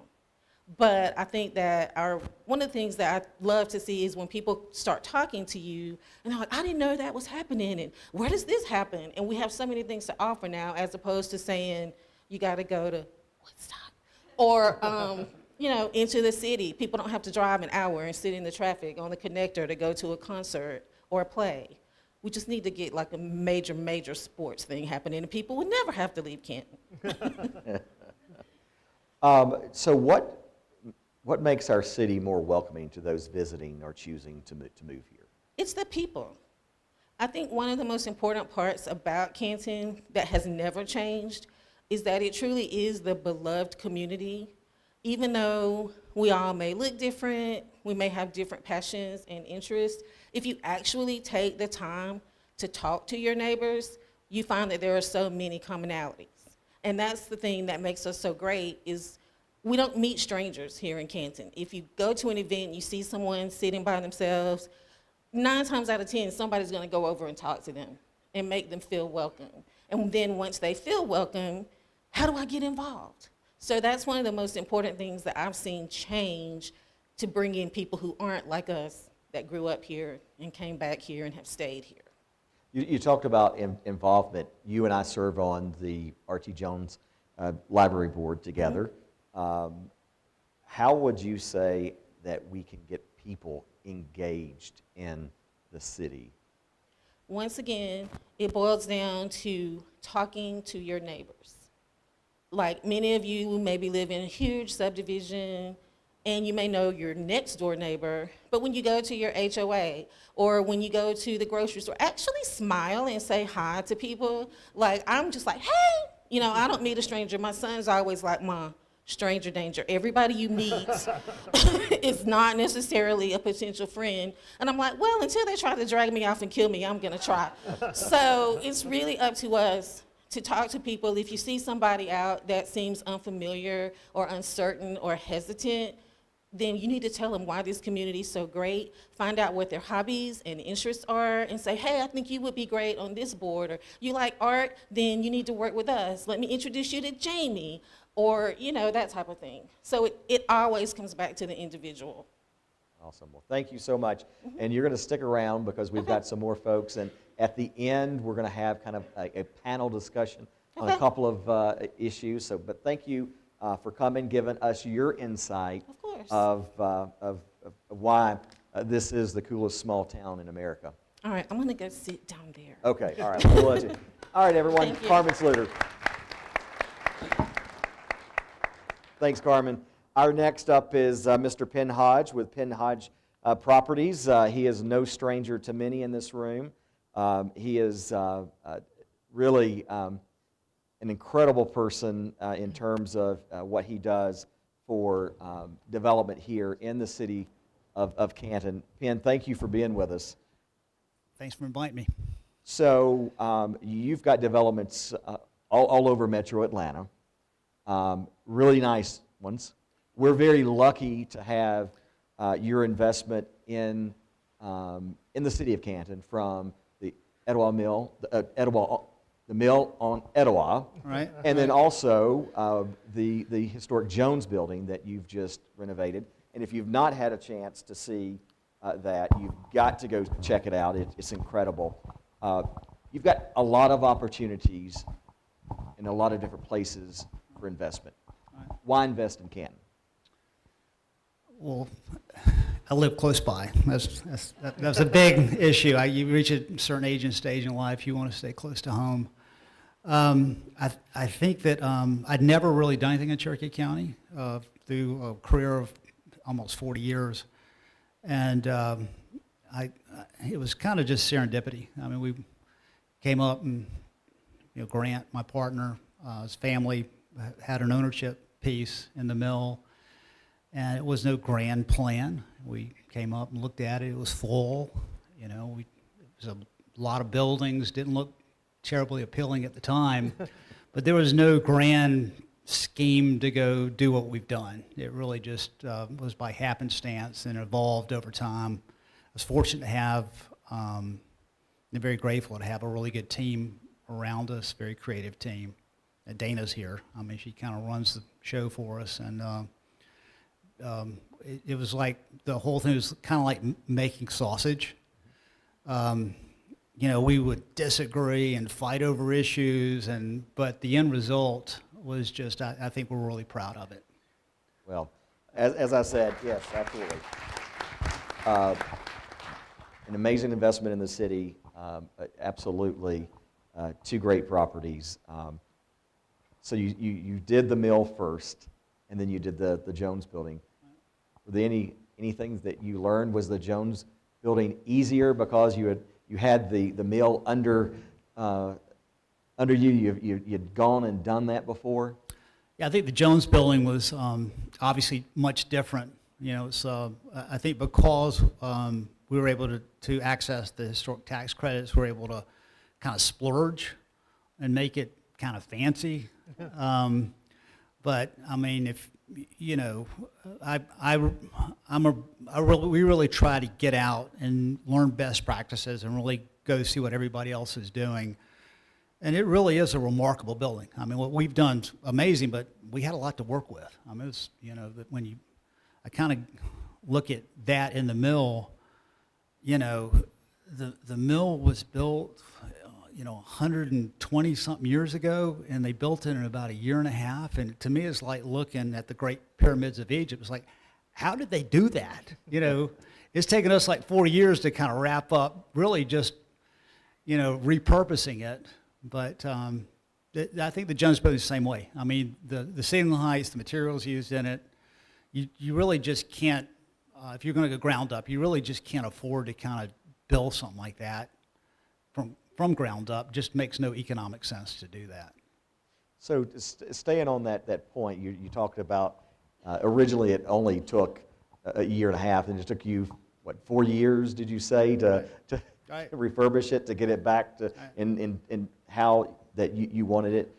But I think that one of the things that I love to see is when people start talking to you, and they're like, I didn't know that was happening, and where does this happen? And we have so many things to offer now, as opposed to saying, you gotta go to Woodstock, or you know, into the city. People don't have to drive an hour and sit in the traffic on the connector to go to a concert or a play. We just need to get like a major sports thing happening, and people would never have to leave Canton. So what makes our city more welcoming to those visiting or choosing to move here? It's the people. I think one of the most important parts about Canton that has never changed is that it truly is the beloved community. Even though we all may look different, we may have different passions and interests, if you actually take the time to talk to your neighbors, you find that there are so many commonalities. And that's the thing that makes us so great, is we don't meet strangers here in Canton. If you go to an event and you see someone sitting by themselves, 9 times out of 10, somebody's gonna go over and talk to them and make them feel welcome. And then once they feel welcome, how do I get involved? So that's one of the most important things that I've seen change to bring in people who aren't like us, that grew up here and came back here and have stayed here. You talked about involvement. You and I serve on the R.T. Jones Library Board together. How would you say that we can get people engaged in the city? Once again, it boils down to talking to your neighbors. Like many of you maybe live in a huge subdivision and you may know your next door neighbor, but when you go to your HOA or when you go to the grocery store, actually smile and say hi to people. Like, I'm just like, hey, you know, I don't meet a stranger. My son's always like, Mom, stranger danger. Everybody you meet is not necessarily a potential friend. And I'm like, well, until they try to drag me off and kill me, I'm gonna try. So it's really up to us to talk to people. If you see somebody out that seems unfamiliar or uncertain or hesitant, then you need to tell them why this community is so great, find out what their hobbies and interests are, and say, hey, I think you would be great on this board, or you like art, then you need to work with us. Let me introduce you to Jamie, or, you know, that type of thing. So it always comes back to the individual. Awesome. Well, thank you so much. And you're going to stick around because we've got some more folks. And at the end, we're going to have kind of a panel discussion on a couple of issues. So, but thank you for coming, giving us your insight of why this is the coolest small town in America. All right, I'm going to go sit down there. Okay, all right. We'll let you. All right, everyone. Carmen Sluter. Thanks, Carmen. Our next up is Mr. Penn Hodge with Penn Hodge Properties. He is no stranger to many in this room. He is really an incredible person in terms of what he does for development here in the city of Canton. Penn, thank you for being with us. Thanks for inviting me. So you've got developments all over Metro Atlanta, really nice ones. We're very lucky to have your investment in the city of Canton from the Etowah Mill, the mill on Etowah, Right. and then also the historic Jones building that you've just renovated. And if you've not had a chance to see that, you've got to go check it out. It's incredible. You've got a lot of opportunities in a lot of different places for investment. Right. Why invest in Canton? Well, I live close by. That's a big issue. You reach a certain age and stage in life, you want to stay close to home. I think that I'd never really done anything in Cherokee County through a career of almost 40 years. And it was kind of just serendipity. I mean, we came up and, you know, Grant, my partner, his family had an ownership piece in the mill. And it was no grand plan. We came up and looked at it. It was full. You know, it was a lot of buildings. Didn't look terribly appealing at the time, but there was no grand scheme to go do what we've done. It really just was by happenstance and evolved over time. I was fortunate to have, and very grateful to have a really good team around us, very creative team. Dana's here. I mean, she kind of runs the show for us, and it was like the whole thing was kind of like making sausage. You know, we would disagree and fight over issues, but the end result was just, I think we're really proud of it. Well, as I said, yes, absolutely. An amazing investment in the city, absolutely. Two great properties. So you did the mill first, and then you did the Jones building. Were there anything that you learned? Was the Jones building easier because you had the mill under you? You'd gone and done that before? Yeah, I think the Jones building was obviously much different. You know, it's, I think because we were able to access the historic tax credits, we were able to kind of splurge and make it kind of fancy. But I mean, if you know, we really try to get out and learn best practices and really go see what everybody else is doing. And it really is a remarkable building. I mean, what we've done's amazing, but we had a lot to work with. I mean, it's, that I kind of look at that in the mill, the mill was built, 120 something years ago, and they built it in about a year and a half. And to me, it's like looking at the Great Pyramids of Egypt. It's like, how did they do that? It's taken us like 4 years to kind of wrap up, really just, repurposing it. But I think the Jones Building is the same way. I mean, the ceiling heights, the materials used in it, you really just can't, if you're going to go ground up, you really just can't afford to kind of build something like that from ground up. Just makes no economic sense to do that. So staying on that point, you talked about originally it only took a year and a half, and it took you, 4 years, did you say, to Right. refurbish it, to get it back to in how that you wanted it?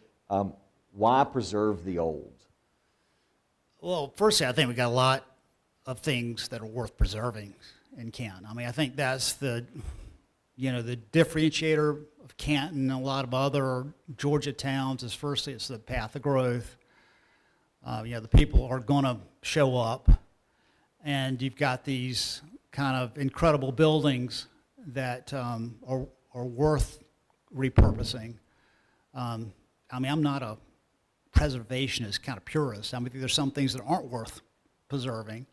Why preserve the old? Well, firstly, I think we got a lot of things that are worth preserving in Canton. I mean, I think that's the differentiator of Canton and a lot of other Georgia towns is firstly, it's the path of growth. The people are going to show up, and you've got these kind of incredible buildings that are worth repurposing. I mean, I'm not a preservationist kind of purist. I mean, there's some things that aren't worth preserving.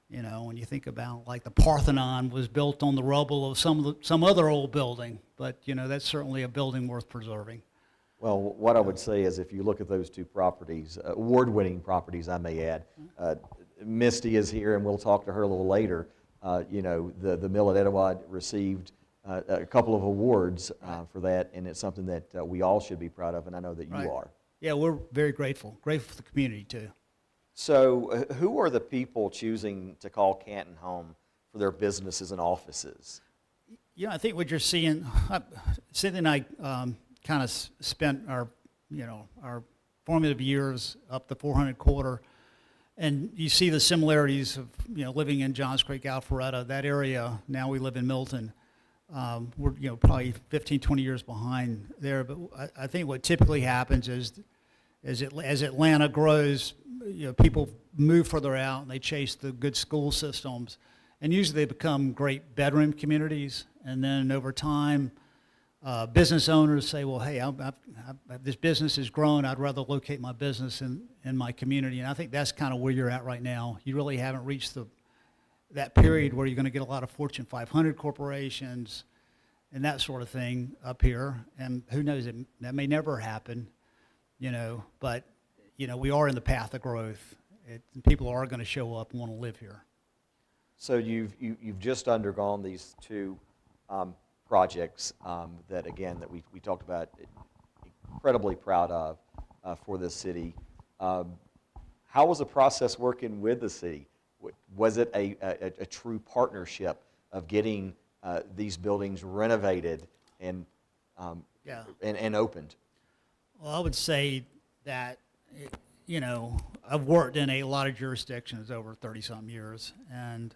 When you think about, like, the Parthenon was built on the rubble of some other old building, but that's certainly a building worth preserving. Well, what I would say is if you look at those two properties, award-winning properties, I may add, Misty is here, and we'll talk to her a little later. The mill at Etowah received a couple of awards for that, and it's something that we all should be proud of, and I know that you Right. are. Yeah, we're very grateful for the community too. So who are the people choosing to call Canton home for their businesses and offices? I think what you're seeing, Cynthia and I kind of spent our formative years up the 400 quarter, and you see the similarities of, living in Johns Creek, Alpharetta, that area. Now we live in Milton. We're, probably 15, 20 years behind there, but I think what typically happens is as Atlanta grows, people move further out and they chase the good school systems, and usually they become great bedroom communities. And then over time, business owners say, well, hey, this business is growing. I'd rather locate my business in my community. And I think that's kind of where you're at right now. You really haven't reached that period where you're going to get a lot of Fortune 500 corporations and that sort of thing up here. And who knows, that may never happen, but we are in the path of growth. People are going to show up and want to live here. So you've just undergone these two projects that we talked about, incredibly proud of for this city. How was the process working with the city? Was it a true partnership of getting these buildings renovated and opened? Well, I would say that, I've worked in a lot of jurisdictions over 30-something years, and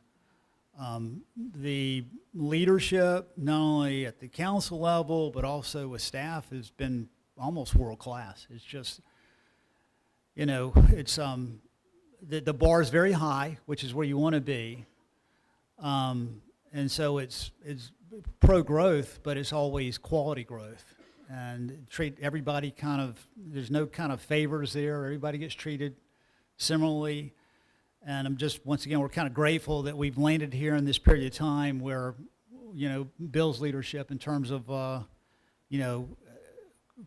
the leadership, not only at the council level, but also with staff, has been almost world-class. It's just, it's, the bar is very high, which is where you want to be. And so it's pro-growth, but it's always quality growth. And treat everybody there's no kind of favors there. Everybody gets treated similarly. And I'm just, once again, we're kind of grateful that we've landed here in this period of time where, Bill's leadership in terms of,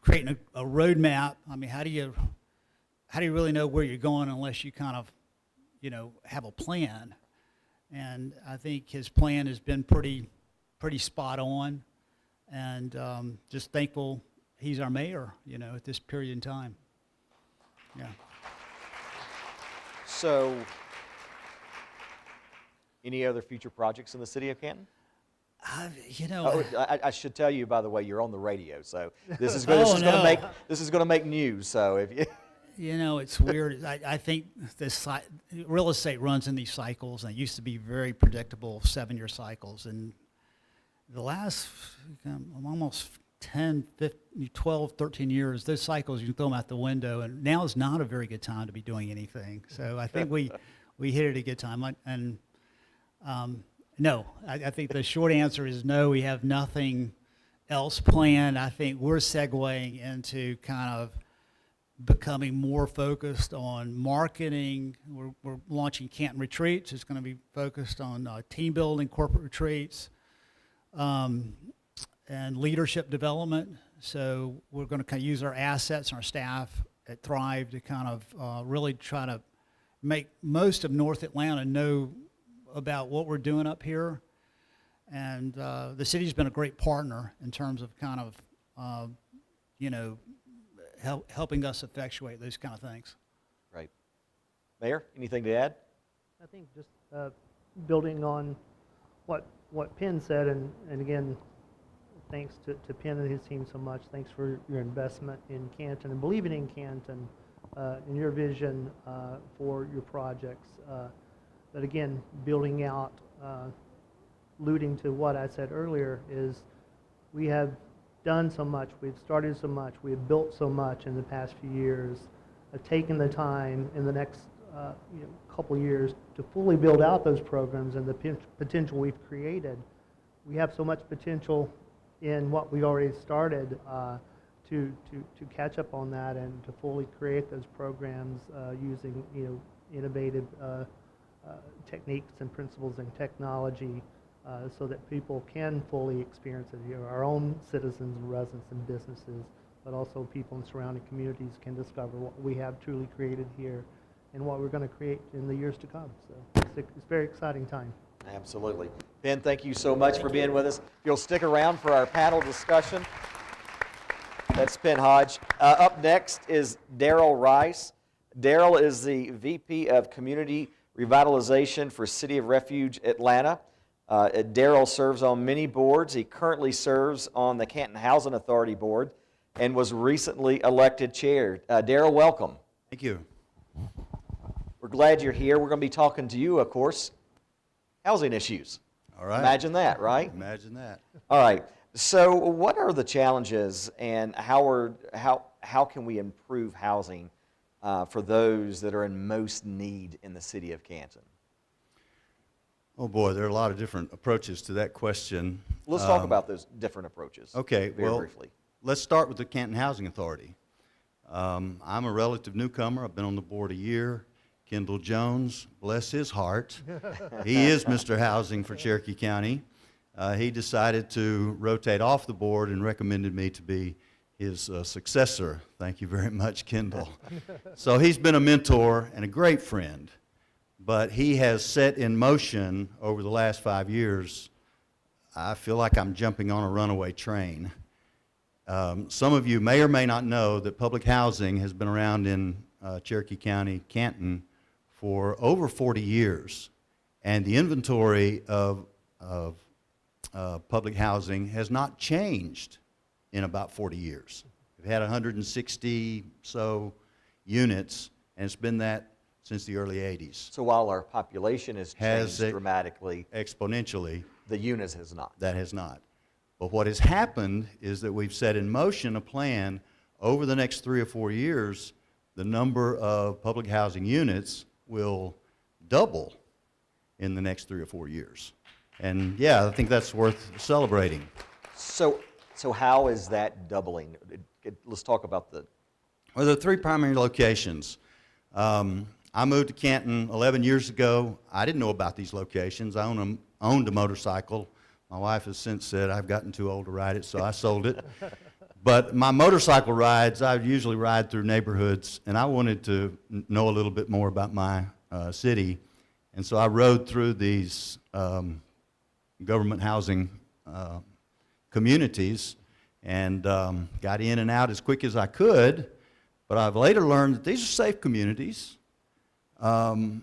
creating a roadmap. I mean, how do you really know where you're going unless you kind of, have a plan? And I think his plan has been pretty spot on. And just thankful he's our mayor, at this period in time. Yeah. So, any other future projects in the city of Canton? I should tell you, by the way, you're on the radio, so this is going to make news. So if you, it's weird. I think real estate runs in these cycles, and it used to be very predictable 7-year cycles, and the last almost 10, 15, 12, 13 years, those cycles, you can throw them out the window, and now is not a very good time to be doing anything. So I think we hit it at a good time. No, I think the short answer is no, we have nothing else planned. I think we're segueing into kind of becoming more focused on marketing. We're launching Canton Retreats. It's going to be focused on team building, corporate retreats, and leadership development. So we're going to kind of use our assets and our staff at Thrive to kind of really try to make most of North Atlanta know about what we're doing up here. And the city's been a great partner in terms of kind of, helping us effectuate those kind of things. Right. Mayor, anything to add? I think just building on what Penn said, and again, thanks to Penn and his team so much. Thanks for your investment in Canton and believing in Canton, in your vision for your projects. But again, building out, alluding to what I said earlier, is we have done so much, we've started so much, we've built so much in the past few years, taken the time in the next couple years to fully build out those programs and the potential we've created. We have so much potential in what we already started to catch up on that and to fully create those programs using innovative techniques and principles and technology so that people can fully experience it here. Our own citizens and residents and businesses, but also people in surrounding communities can discover what we have truly created here and what we're going to create in the years to come. So it's a very exciting time. Absolutely. Ben, thank you so much for being with us. If you'll stick around for our panel discussion. That's Ben Hodge. Up next is Daryl Rice. Daryl is the VP of Community Revitalization for City of Refuge, Atlanta. Daryl serves on many boards. He currently serves on the Canton Housing Authority Board and was recently elected chair. Daryl, welcome. Thank you. We're glad you're here. We're going to be talking to you, of course, housing issues. All right. Imagine that, right? Imagine that. All right. So what are the challenges and how can we improve housing for those that are in most need in the city of Canton? Oh boy, there are a lot of different approaches to that question. Let's talk about those different approaches. Okay, very well, briefly. Let's start with the Canton Housing Authority. I'm a relative newcomer. I've been on the board a year. Kendall Jones, bless his heart, he is Mr. Housing for Cherokee County. He decided to rotate off the board and recommended me to be his successor. Thank you very much, Kendall. So he's been a mentor and a great friend, but he has set in motion over the last 5 years. I feel like I'm jumping on a runaway train. Some of you may or may not know that public housing has been around in Cherokee County, Canton, for over 40 years, and the inventory of public housing has not changed in about 40 years. We've had 160 so units, and it's been that since the early 80s. So while our population has changed dramatically, exponentially, the units has not. that has not. But what has happened is that we've set in motion a plan over the next 3 or 4 years. The number of public housing units will double in the next 3 or 4 years. And yeah, I think that's worth celebrating. So how is that doubling? Let's talk about the... Well, there are 3 primary locations. I moved to Canton 11 years ago. I didn't know about these locations. I owned a motorcycle. My wife has since said I've gotten too old to ride it, so I sold it. But my motorcycle rides, I usually ride through neighborhoods, and I wanted to know a little bit more about my city. And so I rode through these government housing communities and got in and out as quick as I could. But I've later learned that these are safe communities. And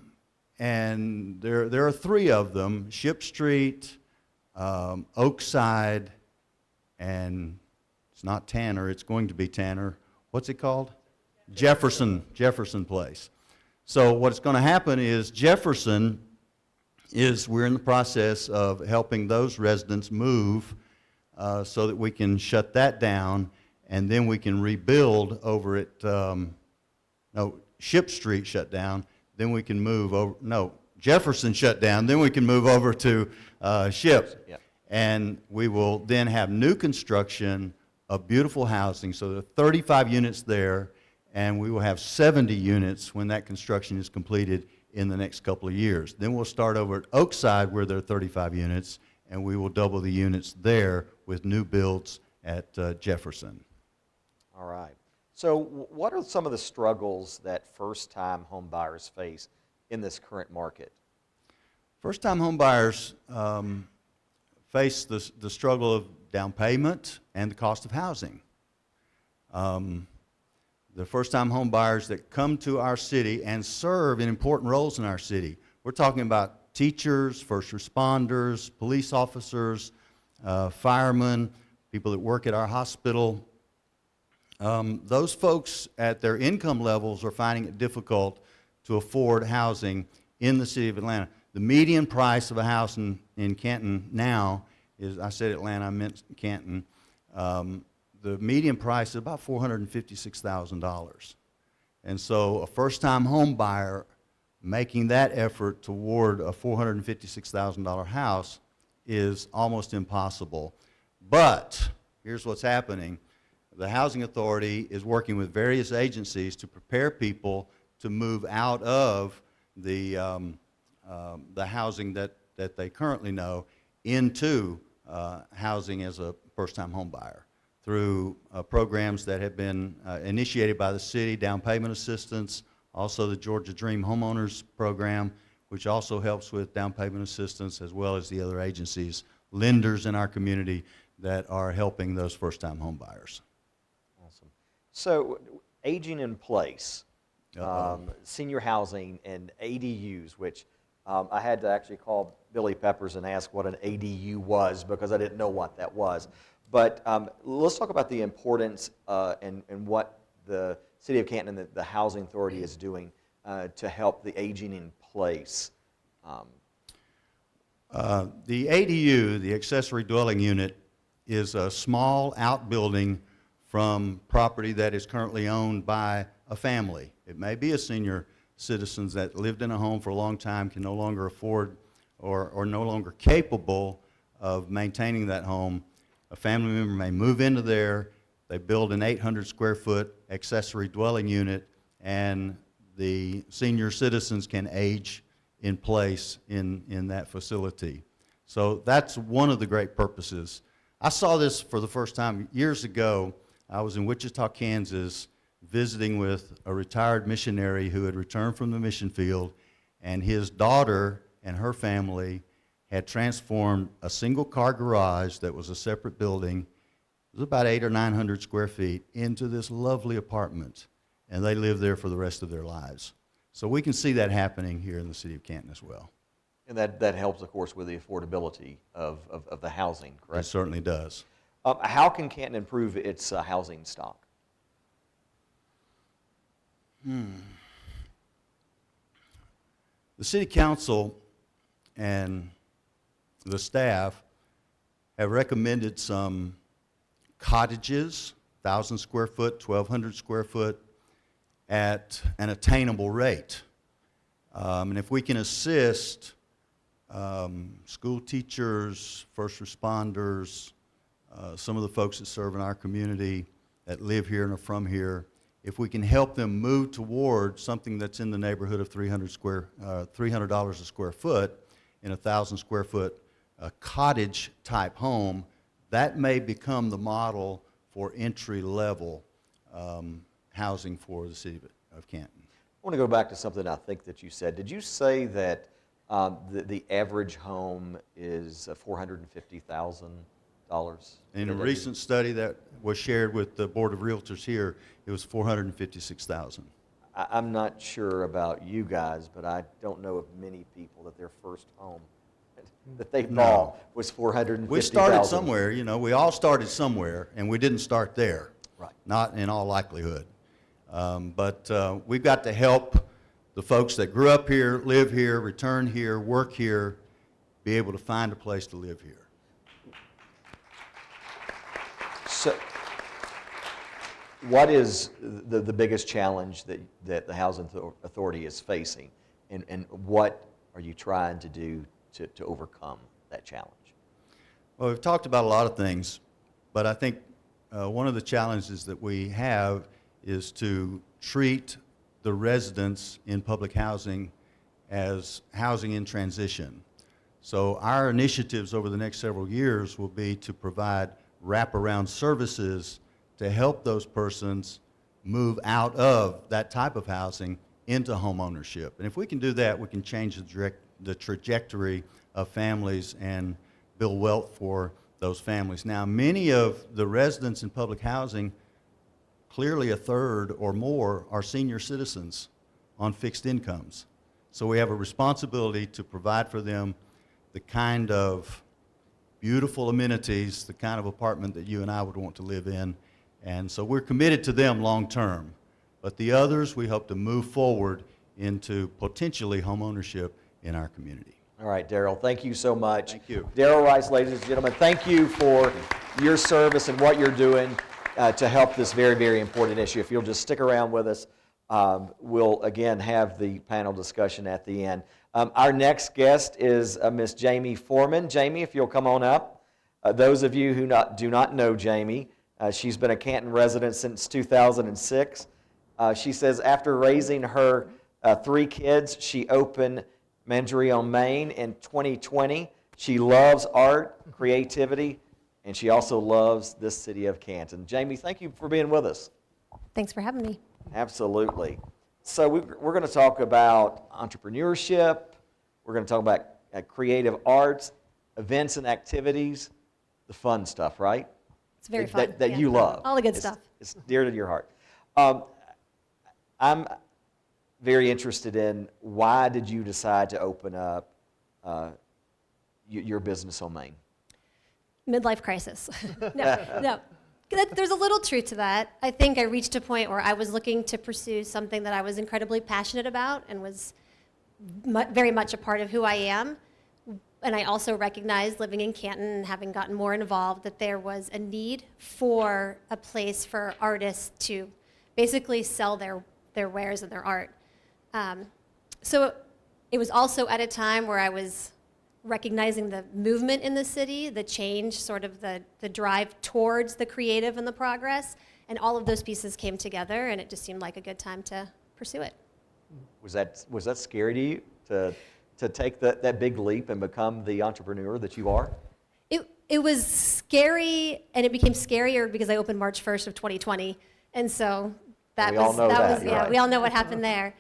there are 3 of them: Ship Street, Oakside, and it's not Tanner, it's going to be Tanner. What's it called? Jefferson Place. So what's going to happen is we're in the process of helping those residents move so that we can shut that down, and then we can rebuild over at, no, Ship Street shut down, then we can move over, no, Jefferson shut down, then we can move over to Ship. Yep. And we will then have new construction of beautiful housing, so there are 35 units there, and we will have 70 units when that construction is completed in the next couple of years. Then we'll start over at Oakside where there are 35 units, and we will double the units there with new builds at Jefferson. All right. So what are some of the struggles that first-time home buyers face in this current market? First-time home buyers face the struggle of down payment and the cost of housing. The first-time home buyers that come to our city and serve in important roles in our city. We're talking about teachers, first responders, police officers, firemen, people that work at our hospital. Those folks at their income levels are finding it difficult to afford housing in the city of Atlanta. The median price of a house in Canton now is, I said Atlanta, I meant Canton. The median price is about $456,000. And so a first-time home buyer making that effort toward a $456,000 house is almost impossible. But here's what's happening. The Housing Authority is working with various agencies to prepare people to move out of the housing that they currently know into housing as a first-time home buyer through programs that have been initiated by the city, down payment assistance, also the Georgia Dream Homeowners Program, which also helps with down payment assistance, as well as the other agencies, lenders in our community that are helping those first-time home buyers. Awesome. So aging in place, senior housing and ADUs, which I had to actually call Billy Peppers and ask what an ADU was because I didn't know what that was. But let's talk about the importance and what the City of Canton and the Housing Authority is doing to help the aging in place. The ADU, the accessory dwelling unit, is a small outbuilding from property that is currently owned by a family. It may be a senior citizen that lived in a home for a long time, can no longer afford or no longer capable of maintaining that home. A family member may move into there, they build an 800 square foot accessory dwelling unit, and the senior citizens can age in place in that facility. So that's one of the great purposes. I saw this for the first time years ago. I was in Wichita, Kansas, visiting with a retired missionary who had returned from the mission field, and his daughter and her family had transformed a single car garage that was a separate building, it was about 800 or 900 square feet, into this lovely apartment, and they lived there for the rest of their lives. So we can see that happening here in the city of Canton as well. And that helps, of course, with the affordability of the housing, It correct? certainly does. How can Canton improve its housing stock? The city council and the staff have recommended some cottages, 1,000 square foot, 1,200 square foot, at an attainable rate. And if we can assist school teachers, first responders, some of the folks that serve in our community that live here and are from here, if we can help them move toward something that's in the neighborhood of $300 a square foot in a 1,000 square foot cottage type home, that may become the model for entry level housing for the city of Canton. I want to go back to something I think that you said. Did you say that the average home is $450,000? In a recent study that was shared with the Board of Realtors here, it was $456,000. I'm not sure about you guys, but I don't know of many people that their first home that they bought was $450,000. We started somewhere, you know, we all started somewhere, and we didn't start there. Right. Not in all likelihood. But we've got to help the folks that grew up here, live here, return here, work here, be able to find a place to live here. So, what is the biggest challenge that the Housing Authority is facing, and what are you trying to do to overcome that challenge? Well, we've talked about a lot of things, but I think one of the challenges that we have is to treat the residents in public housing as housing in transition. So our initiatives over the next several years will be to provide wraparound services to help those persons move out of that type of housing into home ownership. And if we can do that, we can change the trajectory of families and build wealth for those families. Now, many of the residents in public housing, clearly a third or more, are senior citizens on fixed incomes. So we have a responsibility to provide for them the kind of beautiful amenities, the kind of apartment that you and I would want to live in. And so we're committed to them long term. But the others, we hope to move forward into potentially home ownership in our community. All right, Daryl, thank you so much. Thank you. Daryl Rice, ladies and gentlemen, thank you for your service and what you're doing to help this very, very important issue. If you'll just stick around with us, we'll again have the panel discussion at the end. Our next guest is Miss Jamie Foreman. Jamie, if you'll come on up. Those of you who do not know Jamie, she's been a Canton resident since 2006. She says after raising her 3 kids, she opened Mangerie on Main in 2020. She loves art, creativity, and she also loves this city of Canton. Jamie, thank you for being with us. Thanks for having me. Absolutely. So we're going to talk about entrepreneurship. We're going to talk about creative arts, events and activities, the fun stuff, right? It's very fun. That yeah. you love. All the good stuff. It's dear to your heart. I'm very interested in why did you decide to open up your business on Main? Midlife crisis. No. There's a little truth to that. I think I reached a point where I was looking to pursue something that I was incredibly passionate about and was very much a part of who I am. And I also recognized, living in Canton and having gotten more involved, that there was a need for a place for artists to basically sell their wares and their art. So it was also at a time where I was recognizing the movement in the city, the change, sort of the drive towards the creative and the progress, and all of those pieces came together, and it just seemed like a good time to pursue it. Was that scary to you to take that big leap and become the entrepreneur that you are? It was scary, and it became scarier because I opened March 1st of 2020, and so we all know that, right. we all know what happened there.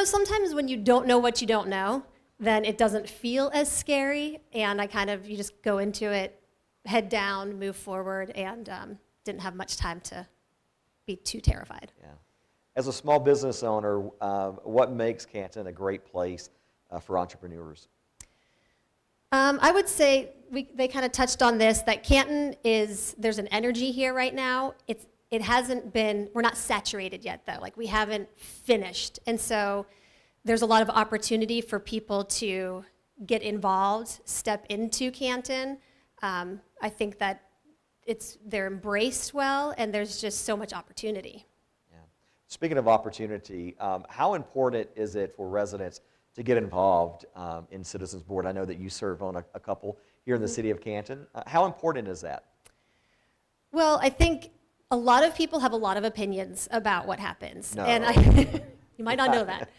Sometimes when you don't know what you don't know, then it doesn't feel as scary, and you just go into it, head down, move forward, and didn't have much time to be too terrified. Yeah. As a small business owner, what makes Canton a great place for entrepreneurs? I would say they kind of touched on this, that Canton there's an energy here right now. We're not saturated yet though, we haven't finished. And so there's a lot of opportunity for people to get involved, step into Canton. I think that they're embraced well, and there's just so much opportunity. Yeah. Speaking of opportunity, how important is it for residents to get involved in Citizens Board? I know that you serve on a couple here in the city of Canton. How important is that? Well, I think a lot of people have a lot of opinions about what happens. No. And you might not know that.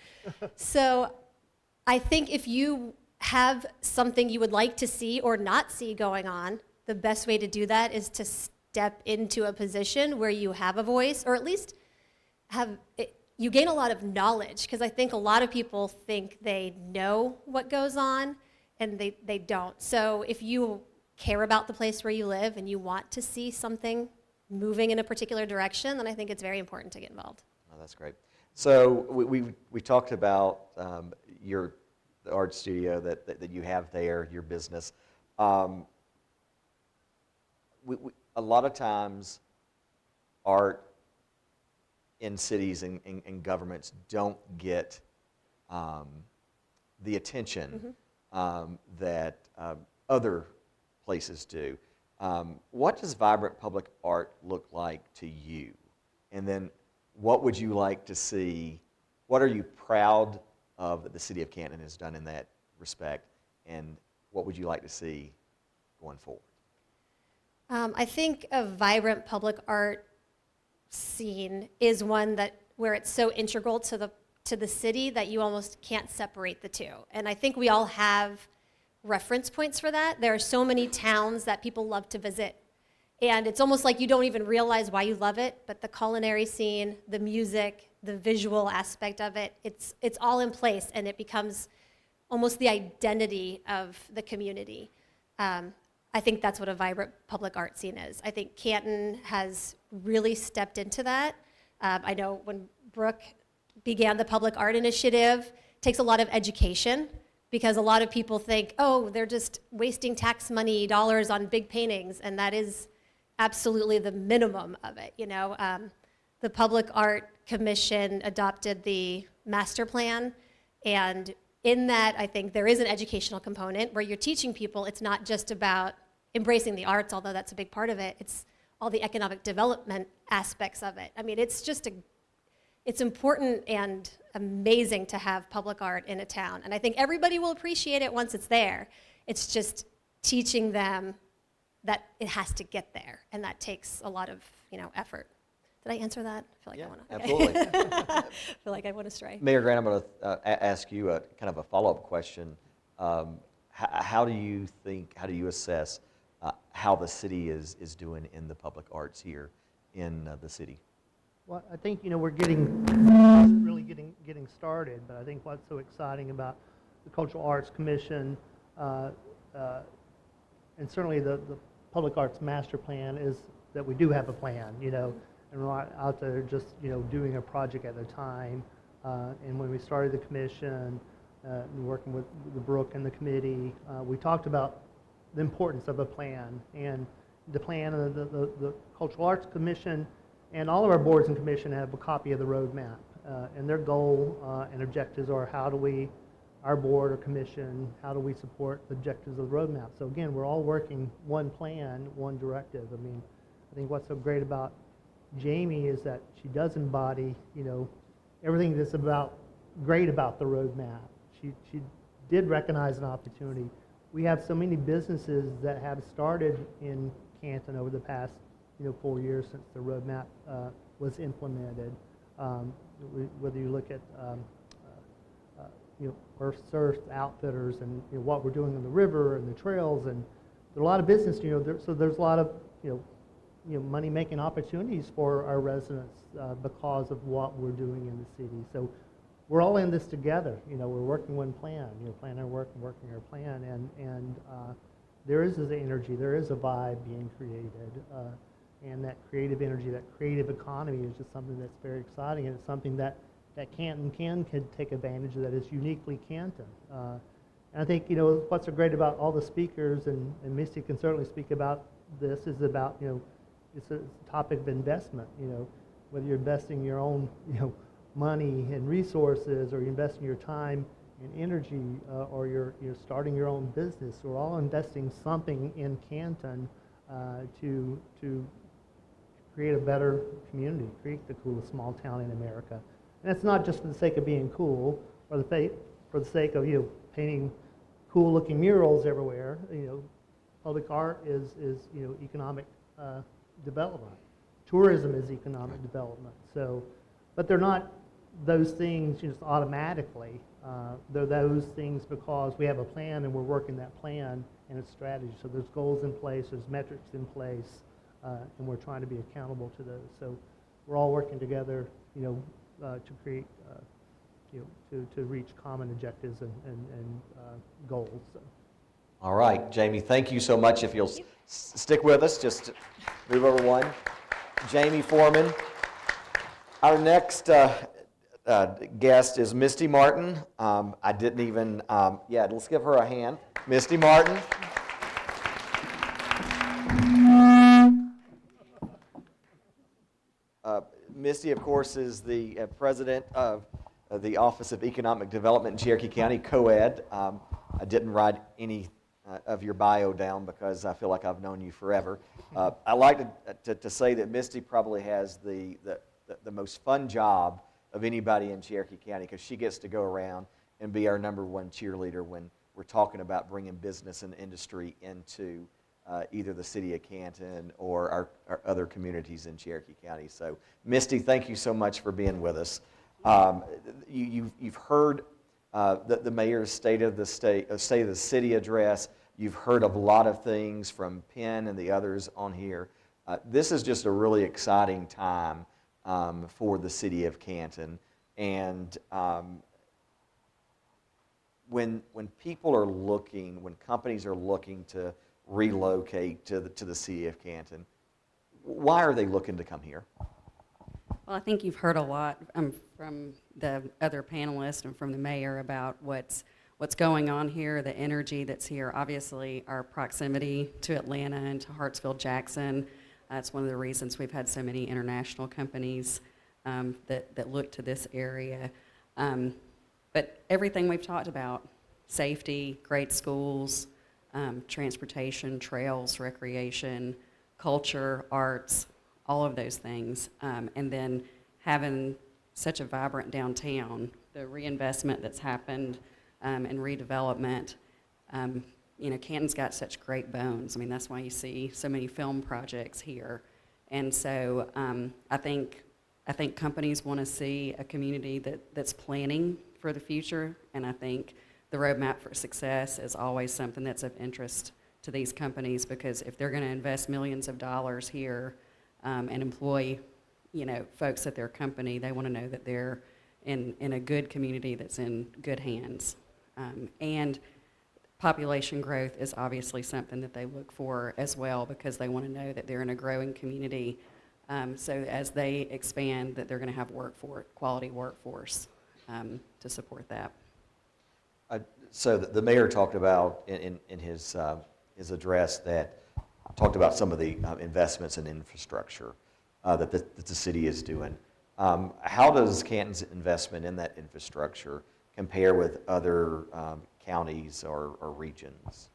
So I think if you have something you would like to see or not see going on, the best way to do that is to step into a position where you have a voice, or at least you gain a lot of knowledge, because I think a lot of people think they know what goes on, and they don't. So if you care about the place where you live and you want to see something moving in a particular direction, then I think it's very important to get involved. Oh, that's great. So we talked about the art studio that you have there, your business. A lot of times, art in cities and governments don't get the attention that other places do. what does vibrant public art look like to you? And then what would you like to see, what are you proud of that the city of Canton has done in that respect, and what would you like to see going forward? I think a vibrant public art scene is one that where it's so integral to the city that you almost can't separate the two. And I think we all have reference points for that. There are so many towns that people love to visit. And it's almost like you don't even realize why you love it, but the culinary scene, the music, the visual aspect of it, it's all in place, and it becomes almost the identity of the community. I think that's what a vibrant public art scene is. I think Canton has really stepped into that. I know when Brooke began the public art initiative, it takes a lot of education, because a lot of people think, oh, they're just wasting tax money dollars on big paintings, and that is absolutely the minimum of it. You know, the Public Art Commission adopted the master plan, and in that, I think there is an educational component where you're teaching people it's not just about embracing the arts, although that's a big part of it. It's all the economic development aspects of it. I mean, it's important and amazing to have public art in a town, and I think everybody will appreciate it once it's there. It's just teaching them that it has to get there, and that takes a lot of, effort. Did I answer that? I feel like I want to. Absolutely. I feel like I want to stray. Mayor Grant, I'm going to ask you a kind of a follow-up question. How do you assess how the city is doing in the public arts here in the city? Well, I think, we're really getting started, but I think what's so exciting about the Cultural Arts Commission, and certainly the Public Arts Master Plan, is that we do have a plan, and we're not out there just, doing a project at a time. And when we started the commission, working with Brooke and the committee, we talked about the importance of a plan, and the plan of the Cultural Arts Commission and all of our boards and commission have a copy of the roadmap, and their goal and objectives are our board or commission, how do we support the objectives of the roadmap? So again, we're all working one plan, one directive. I mean, I think what's so great about Jamie is that she does embody, everything that's great about the roadmap. She did recognize an opportunity. We have so many businesses that have started in Canton over the past 4 years since the roadmap was implemented. Whether you look at Earth Surf Outfitters and what we're doing on the river and the trails, and there are a lot of business. So there's a lot of money-making opportunities for our residents because of what we're doing in the city. So we're all in this together. We're working one plan. Plan our work and working our plan, and there is this energy, there is a vibe being created. And that creative energy, that creative economy is just something that's very exciting, and it's something that Canton can take advantage of, that is uniquely Canton. And I think, what's so great about all the speakers, and Misty can certainly speak about this, is about, it's a topic of investment, whether you're investing your own, money and resources, or you're investing your time and energy, or you're starting your own business. We're all investing something in Canton to create a better community, create the coolest small town in America. And it's not just for the sake of being cool, or for the sake of painting cool-looking murals everywhere. Public art is economic development. Tourism is economic development. So, but they're not those things just automatically. They're those things because we have a plan, and we're working that plan and its strategy. So there's goals in place, there's metrics in place, and we're trying to be accountable to those. So we're all working together, to create, to reach common objectives and goals. So. All right, Jamie, thank you so much. If you'll stick with us, just move over one. Jamie Foreman. Our next guest is Misty Martin. I didn't even, let's give her a hand. Misty Martin. Misty, of course, is the president of the Office of Economic Development in Cherokee County, co-ed. I didn't write any of your bio down because I feel like I've known you forever. I like to say that Misty probably has the most fun job of anybody in Cherokee County because she gets to go around and be our #1 cheerleader when we're talking about bringing business and industry into either the city of Canton or our other communities in Cherokee County. So, Misty, thank you so much for being with us. You've heard the mayor's state of the city address. You've heard of a lot of things from Penn and the others on here. This is just a really exciting time for the city of Canton. And when people are looking, when companies are looking to relocate to the city of Canton, why are they looking to come here? Well, I think you've heard a lot from the other panelists and from the mayor about what's going on here, the energy that's here. Obviously, our proximity to Atlanta and to Hartsfield-Jackson, that's one of the reasons we've had so many international companies that look to this area. But everything we've talked about, safety, great schools, transportation, trails, recreation, culture, arts, all of those things. And then having such a vibrant downtown, the reinvestment that's happened and redevelopment. Canton's got such great bones. I mean, that's why you see so many film projects here. And so I think companies want to see a community that's planning for the future, and I think the roadmap for success is always something that's of interest to these companies, because if they're going to invest millions of dollars here and employ, folks at their company, they want to know that they're in a good community that's in good hands. And population growth is obviously something that they look for as well, because they want to know that they're in a growing community. So as they expand, that they're going to have quality workforce to support that. So the mayor talked about in his address that talked about some of the investments in infrastructure that the city is doing. How does Canton's investment in that infrastructure compare with other counties or regions?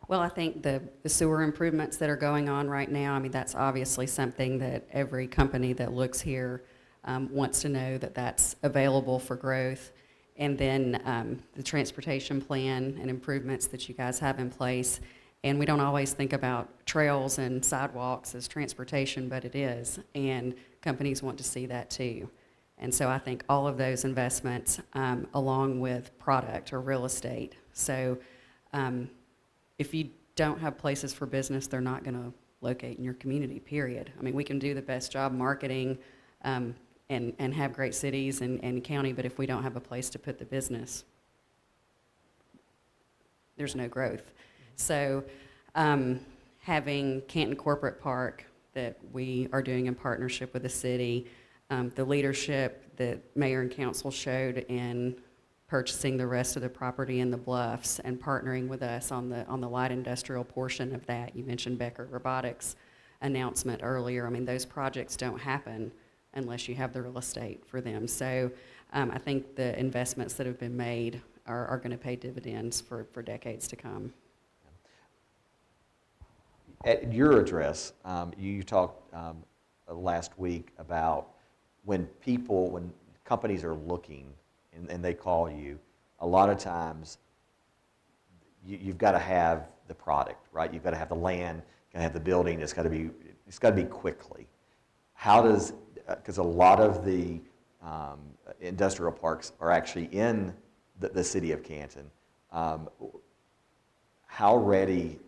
Well, I think the sewer improvements that are going on right now, I mean, that's obviously something that every company that looks here wants to know that that's available for growth. And then the transportation plan and improvements that you guys have in place. And we don't always think about trails and sidewalks as transportation, but it is. And companies want to see that too. And so I think all of those investments, along with product or real estate. So if you don't have places for business, they're not going to locate in your community, period. I mean, we can do the best job marketing and have great cities and county, but if we don't have a place to put the business, there's no growth. So having Canton Corporate Park that we are doing in partnership with the city, the leadership that mayor and council showed in purchasing the rest of the property in the Bluffs and partnering with us on the light industrial portion of that. You mentioned Becker Robotics announcement earlier. I mean, those projects don't happen unless you have the real estate for them. So I think the investments that have been made are going to pay dividends for decades to come. At your address, you talked last week about when companies are looking and they call you, a lot of times you've got to have the product, right? You've got to have the land, you've got to have the building. It's got to be quickly. How does, because a lot of the industrial parks are actually in the city of Canton. How ready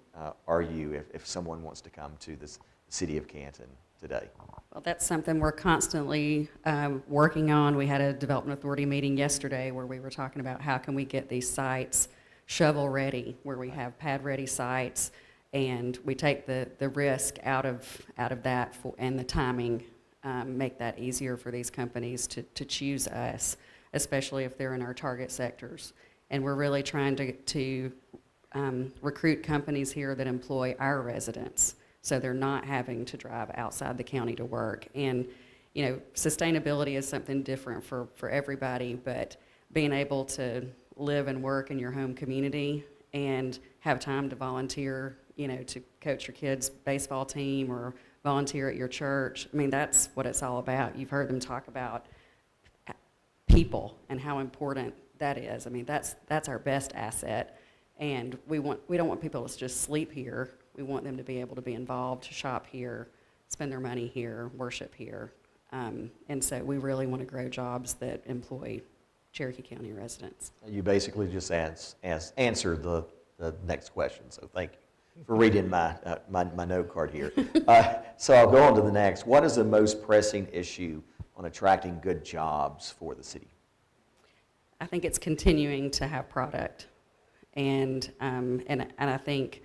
are you if someone wants to come to the city of Canton today? Well, that's something we're constantly working on. We had a development authority meeting yesterday where we were talking about how can we get these sites shovel ready, where we have pad ready sites, and we take the risk out of that and the timing, make that easier for these companies to choose us, especially if they're in our target sectors. And we're really trying to recruit companies here that employ our residents, so they're not having to drive outside the county to work. And sustainability is something different for everybody, but being able to live and work in your home community and have time to volunteer, you know, to coach your kids' baseball team or volunteer at your church. I mean, that's what it's all about. You've heard them talk about people and how important that is. I mean, that's our best asset. And we don't want people to just sleep here. We want them to be able to be involved, to shop here, spend their money here, worship here. And so we really want to grow jobs that employ Cherokee County residents. You basically just answered the next question, so thank you for reading my note card here. So I'll go on to the next. What is the most pressing issue on attracting good jobs for the city? I think it's continuing to have product. And I think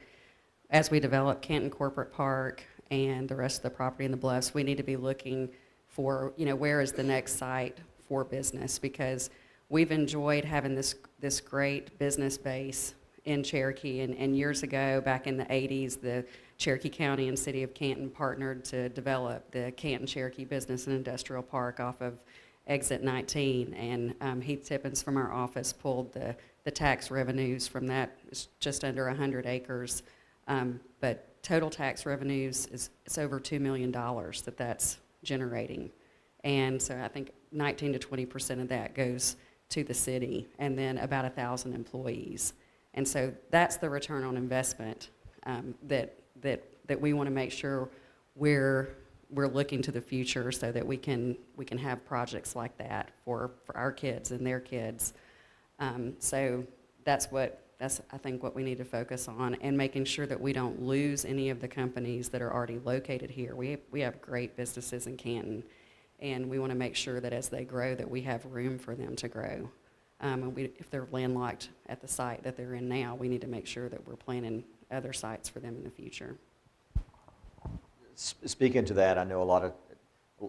as we develop Canton Corporate Park and the rest of the property in the Bluffs, we need to be looking for, you know, where is the next site for business, because we've enjoyed having this great business base in Cherokee, and years ago, back in the 80s, the Cherokee County and City of Canton partnered to develop the Canton Cherokee Business and Industrial Park off of Exit 19, and Heath Tippins from our office pulled the tax revenues from that. It's just under 100 acres, but total tax revenues it's over $2 million that's generating, and so I think 19 to 20% of that goes to the city, and then about 1,000 employees. And so that's the return on investment that we want to make sure we're looking to the future, so that we can have projects like that for our kids and their kids. So that's I think what we need to focus on, and making sure that we don't lose any of the companies that are already located here. We have great businesses in Canton, and we want to make sure that as they grow, that we have room for them to grow. And if they're landlocked at the site that they're in now, we need to make sure that we're planning other sites for them in the future. Speaking to that, I know a lot of,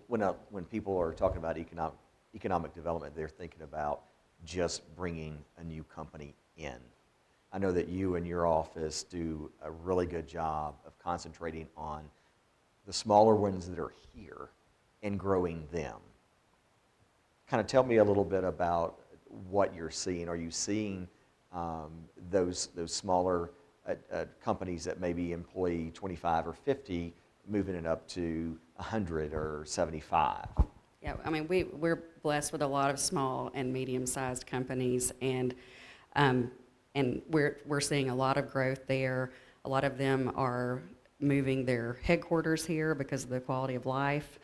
when people are talking about economic development, they're thinking about just bringing a new company in. I know that you and your office do a really good job of concentrating on the smaller ones that are here and growing them. Kind of tell me a little bit about what you're seeing. Are you seeing those smaller companies that maybe employ 25 or 50 moving it up to 100 or 75? Yeah, I mean, we're blessed with a lot of small and medium-sized companies, and we're seeing a lot of growth there. A lot of them are moving their headquarters here because of the quality of life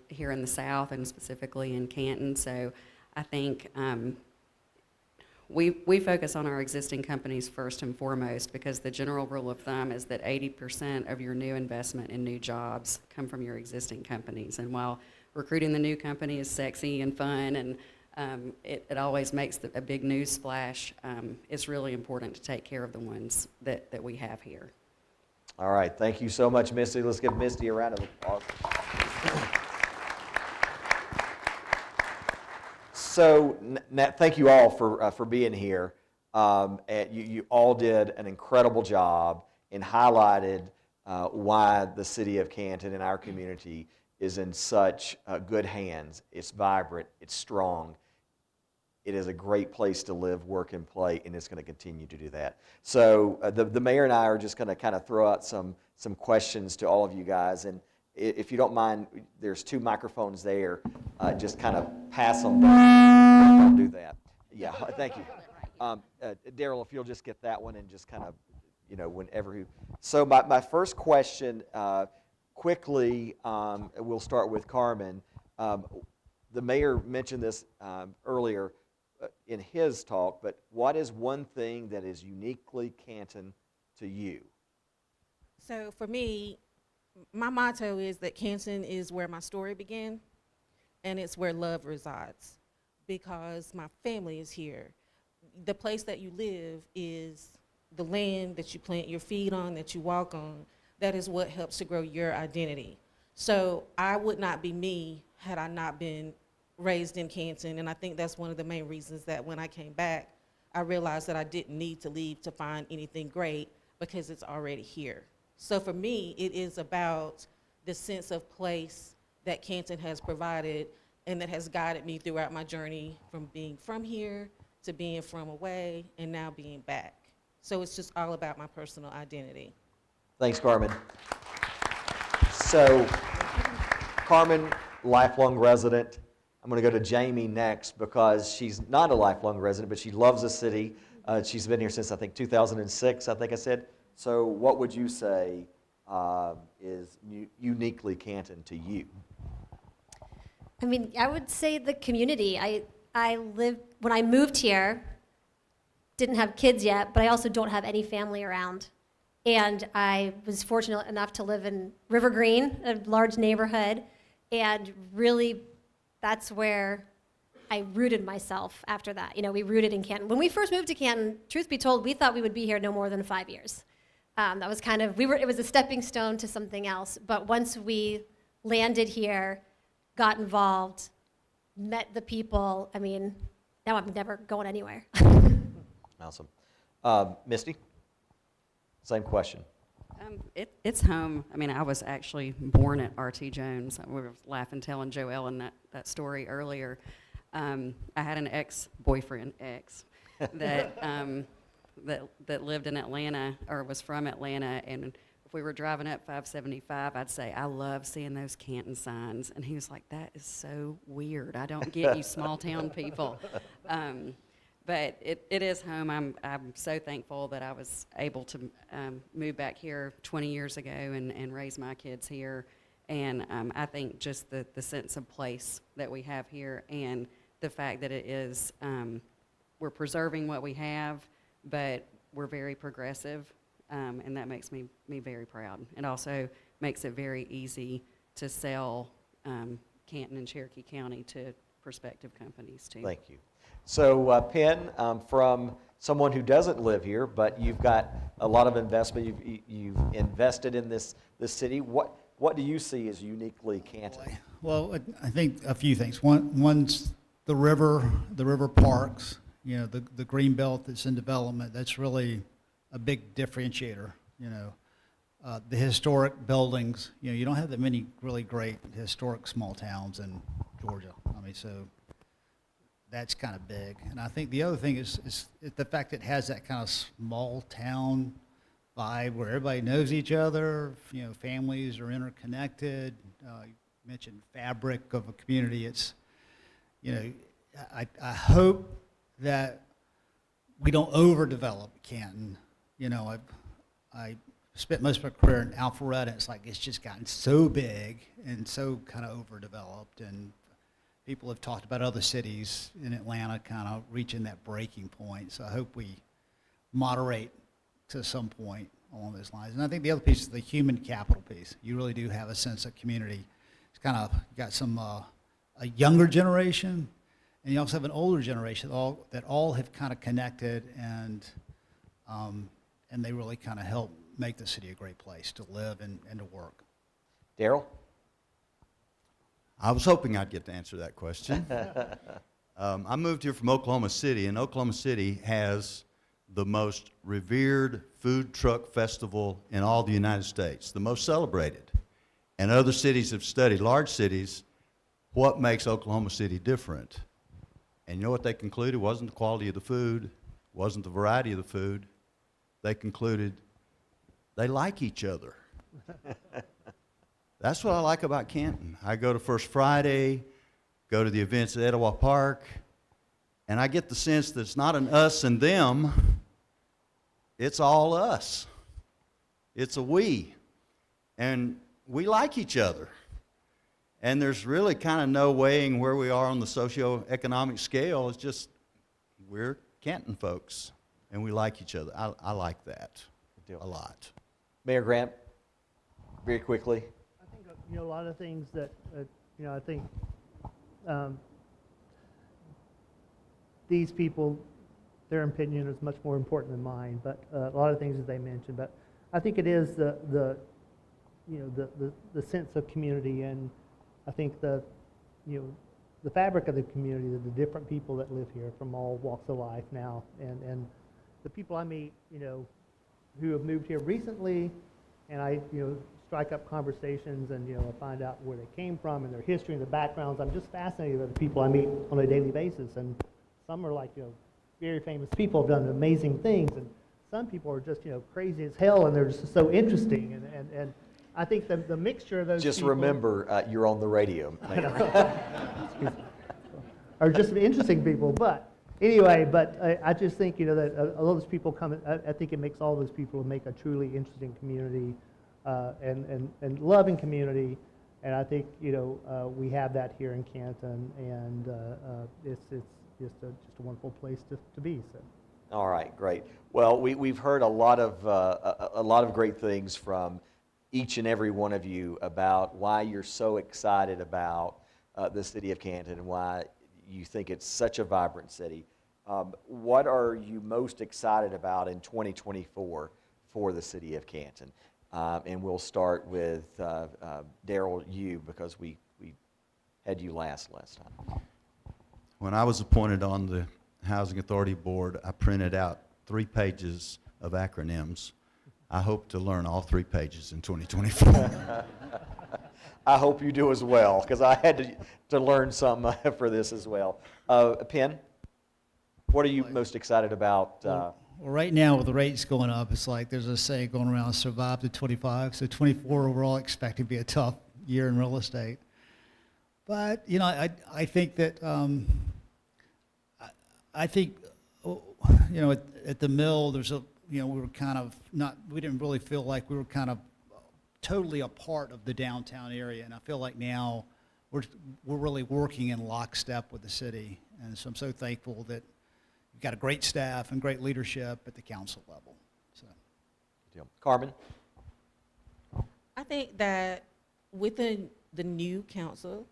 here in the South, and specifically in Canton. So I think we focus on our existing companies first and foremost, because the general rule of thumb is that 80% of your new investment in new jobs come from your existing companies. And while recruiting the new company is sexy and fun, and it always makes a big news splash, it's really important to take care of the ones that we have here. All right, thank you so much, Misty. Let's give Misty a round of applause. So, thank you all for being here. You all did an incredible job and highlighted why the city of Canton and our community is in such good hands. It's vibrant, it's strong. It is a great place to live, work, and play, and it's going to continue to do that. So the mayor and I are just going to kind of throw out some questions to all of you guys, and if you don't mind, there's 2 microphones there. Just kind of pass them. Don't do that. Yeah, thank you. Daryl, if you'll just get that one and just kind of, whenever you. So my first question, quickly, we'll start with Carmen. The mayor mentioned this earlier in his talk, but what is one thing that is uniquely Canton to you? So for me, my motto is that Canton is where my story began, and it's where love resides, because my family is here. The place that you live is the land that you plant your feet on, that you walk on. That is what helps to grow your identity. So I would not be me had I not been raised in Canton, and I think that's one of the main reasons that when I came back, I realized that I didn't need to leave to find anything great, because it's already here. So for me, it is about the sense of place that Canton has provided and that has guided me throughout my journey from being from here to being from away and now being back. So it's just all about my personal identity. Thanks, Carmen. So, Carmen, lifelong resident. I'm going to go to Jamie next because she's not a lifelong resident, but she loves the city. She's been here since, I think, 2006, I think I said. So what would you say is uniquely Canton to you? I mean, I would say the community. I lived, when I moved here, didn't have kids yet, but I also don't have any family around. And I was fortunate enough to live in River Green, a large neighborhood, and really that's where I rooted myself after that. You know, we rooted in Canton. When we first moved to Canton, truth be told, we thought we would be here no more than 5 years. That was kind of, it was a stepping stone to something else. But once we landed here, got involved, met the people, I mean, now I'm never going anywhere. Awesome. Misty, same question. It's home. I mean, I was actually born at R.T. Jones. We were laughing, telling Joellen that story earlier. I had an ex-boyfriend, that that lived in Atlanta, or was from Atlanta, and if we were driving up 575, I'd say, I love seeing those Canton signs. And he was like, that is so weird. I don't get you small town people. But it is home. I'm so thankful that I was able to move back here 20 years ago and raise my kids here. And I think just the sense of place that we have here, and the fact that it is, we're preserving what we have, but we're very progressive, and that makes me very proud. It also makes it very easy to sell Canton and Cherokee County to prospective companies too. Thank you. So, Penn, from someone who doesn't live here, but you've got a lot of investment, you've invested in this city. What do you see as uniquely Canton? Well, I think a few things. One's the river parks, you know, the green belt that's in development. That's really a big differentiator, you know. The historic buildings, you know, you don't have that many really great historic small towns in Georgia. I mean, so that's kind of big. And I think the other thing is the fact it has that kind of small town vibe where everybody knows each other, you know, families are interconnected. You mentioned fabric of a community. It's, you know, I hope that we don't overdevelop Canton. You know, I spent most of my career in Alpharetta, and it's like it's just gotten so big and so kind of overdeveloped, and people have talked about other cities in Atlanta kind of reaching that breaking point. So I hope we moderate to some point along those lines. And I think the other piece is the human capital piece. You really do have a sense of community. It's kind of got some a younger generation, and you also have an older generation that all have kind of connected, and they really kind of help make the city a great place to live and to work. Daryl? I was hoping I'd get to answer that question. I moved here from Oklahoma City, and Oklahoma City has the most revered food truck festival in all the United States, the most celebrated. And other cities have studied, large cities, what makes Oklahoma City different. And you know what they concluded? It wasn't the quality of the food, wasn't the variety of the food. They concluded they like each other. That's what I like about Canton. I go to First Friday, go to the events at Etowah Park, and I get the sense that it's not an us and them, it's all us. It's a we. And we like each other. And there's really kind of no weighing where we are on the socioeconomic scale. It's just we're Canton folks, and we like each other. I like that a lot. Mayor Grant, very quickly. I think, you know, a lot of things that, you know, I think these people, their opinion is much more important than mine, but a lot of things that they mentioned. But I think it is the sense of community, and I think the fabric of the community, the different people that live here from all walks of life now, and the people I meet, you know, who have moved here recently, and I, you know, strike up conversations, and, you know, I find out where they came from and their history and their backgrounds. I'm just fascinated by the people I meet on a daily basis, and some are like, you know, very famous people, have done amazing things, and some people are just, crazy as hell, and they're just so interesting. And I think the mixture of those Just people remember, you're on the radio. Mayor. are just interesting people. But anyway, I just think, that all those people come, I think it makes all those people make a truly interesting community and loving community. And I think, we have that here in Canton, and it's just a wonderful place to be. So. All right, great. Well, we've heard a lot of great things from each and every one of you about why you're so excited about the city of Canton and why you think it's such a vibrant city. What are you most excited about in 2024 for the city of Canton? And we'll start with Daryl, you, because we had you last time. When I was appointed on the Housing Authority Board, I printed out 3 pages of acronyms. I hope to learn all 3 pages in 2024. I hope you do as well, because I had to learn some for this as well. Penn, what are you most excited about? Well, right now with the rates going up, it's like there's a saying going around, survive to 25. So 24, we're all expecting to be a tough year in real estate. But, I think that, at the mill, there's we were kind of we didn't really feel like we were kind of totally a part of the downtown area. And I feel like now we're really working in lockstep with the city. And so I'm so thankful that we've got a great staff and great leadership at the council level. So, Carmen? I think that with the new council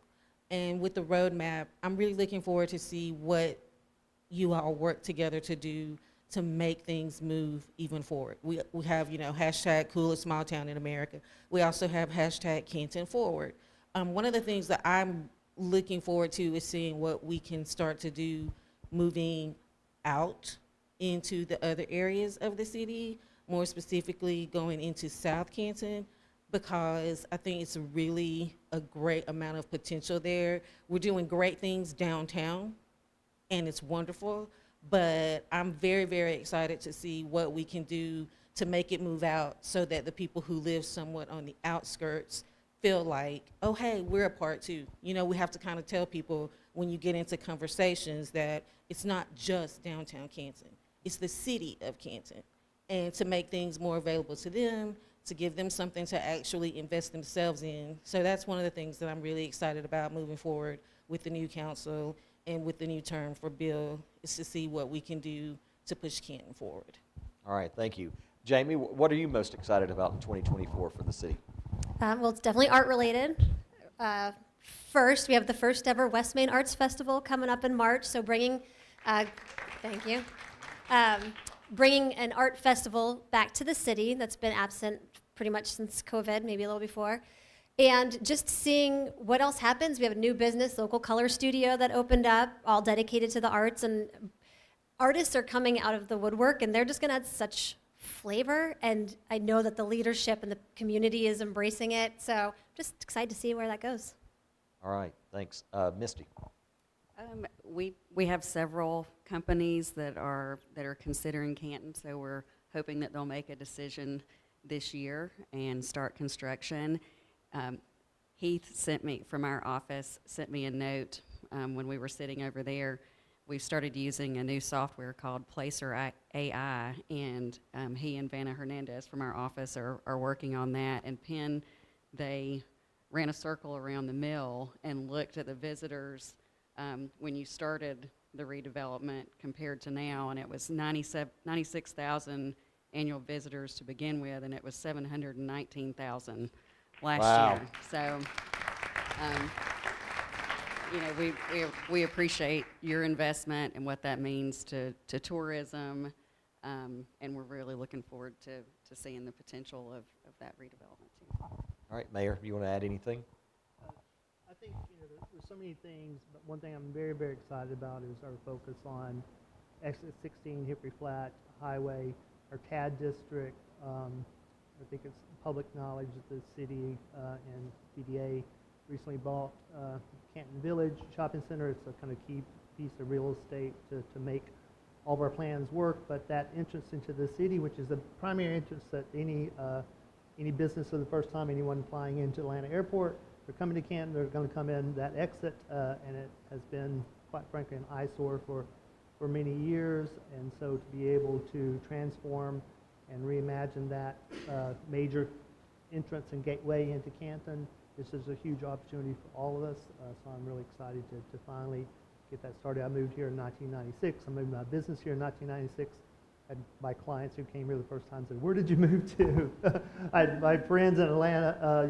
and with the roadmap, I'm really looking forward to see what you all work together to do to make things move even forward. We have, hashtag coolest small town in America. We also have hashtag Canton Forward. One of the things that I'm looking forward to is seeing what we can start to do moving out into the other areas of the city, more specifically going into South Canton, because I think it's really a great amount of potential there. We're doing great things downtown, and it's wonderful, but I'm very, very excited to see what we can do to make it move out so that the people who live somewhat on the outskirts feel like, oh, hey, we're a part too. We have to kind of tell people when you get into conversations that it's not just downtown Canton, it's the city of Canton. And to make things more available to them, to give them something to actually invest themselves in. So that's one of the things that I'm really excited about moving forward with the new council and with the new term for Bill, is to see what we can do to push Canton forward. All right, thank you. Jamie, what are you most excited about in 2024 for the city? Well, it's definitely art related. First, we have the first ever West Main Arts Festival coming up in March. So bringing, thank you, bringing an art festival back to the city that's been absent pretty much since COVID, maybe a little before. And just seeing what else happens. We have a new business, Local Color Studio, that opened up, all dedicated to the arts. And artists are coming out of the woodwork, and they're just going to add such flavor. And I know that the leadership and the community is embracing it. So just excited to see where that goes. All right, thanks. Misty? We have several companies that are considering Canton, so we're hoping that they'll make a decision this year and start construction. Heath from our office sent me a note when we were sitting over there. We've started using a new software called Placer AI, and he and Vanna Hernandez from our office are working on that. And Penn, they ran a circle around the mill and looked at the visitors when you started the redevelopment compared to now, and it was 96,000 annual visitors to begin with, and it was 719,000 last year. So, we appreciate your investment and what that means to tourism, and we're really looking forward to seeing the potential of that redevelopment too. All right, Mayor, you want to add anything? I think there's so many things, but one thing I'm very, very excited about is our focus on Exit 16, Hickory Flat Highway, our TAD district. I think it's public knowledge that the city and PDA recently bought Canton Village Shopping Center. It's a kind of key piece of real estate to make all of our plans work, but that entrance into the city, which is the primary entrance that any business for the first time, anyone flying into Atlanta Airport, they're coming to Canton, they're going to come in that exit, and it has been, quite frankly, an eyesore for many years, and so to be able to transform and reimagine that major entrance and gateway into Canton, this is a huge opportunity for all of us, so I'm really excited to finally get that started. I moved here in 1996. I moved my business here in 1996. I had my clients who came here the first time said, "Where did you move to?" I had my friends in Atlanta,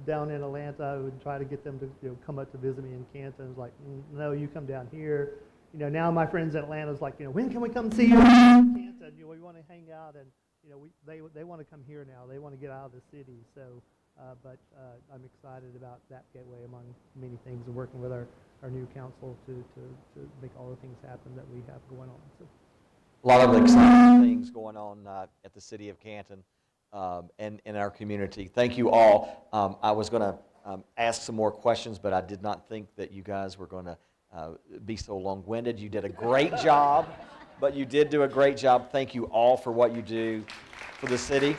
down in Atlanta, I would try to get them to come up to visit me in Canton. I was like, "No, you come down here." Now my friends in Atlanta is like, when can we come see you in Canton? We want to hang out, and they want to come here now. They want to get out of the city. So, but I'm excited about that gateway among many things, and working with our new council to make all the things happen that we have going on. So. A lot of exciting things going on at the city of Canton and in our community. Thank you all. I was going to ask some more questions, but I did not think that you guys were going to be so long-winded. You did a great job, but you did do a great job. Thank you all for what you do for the city.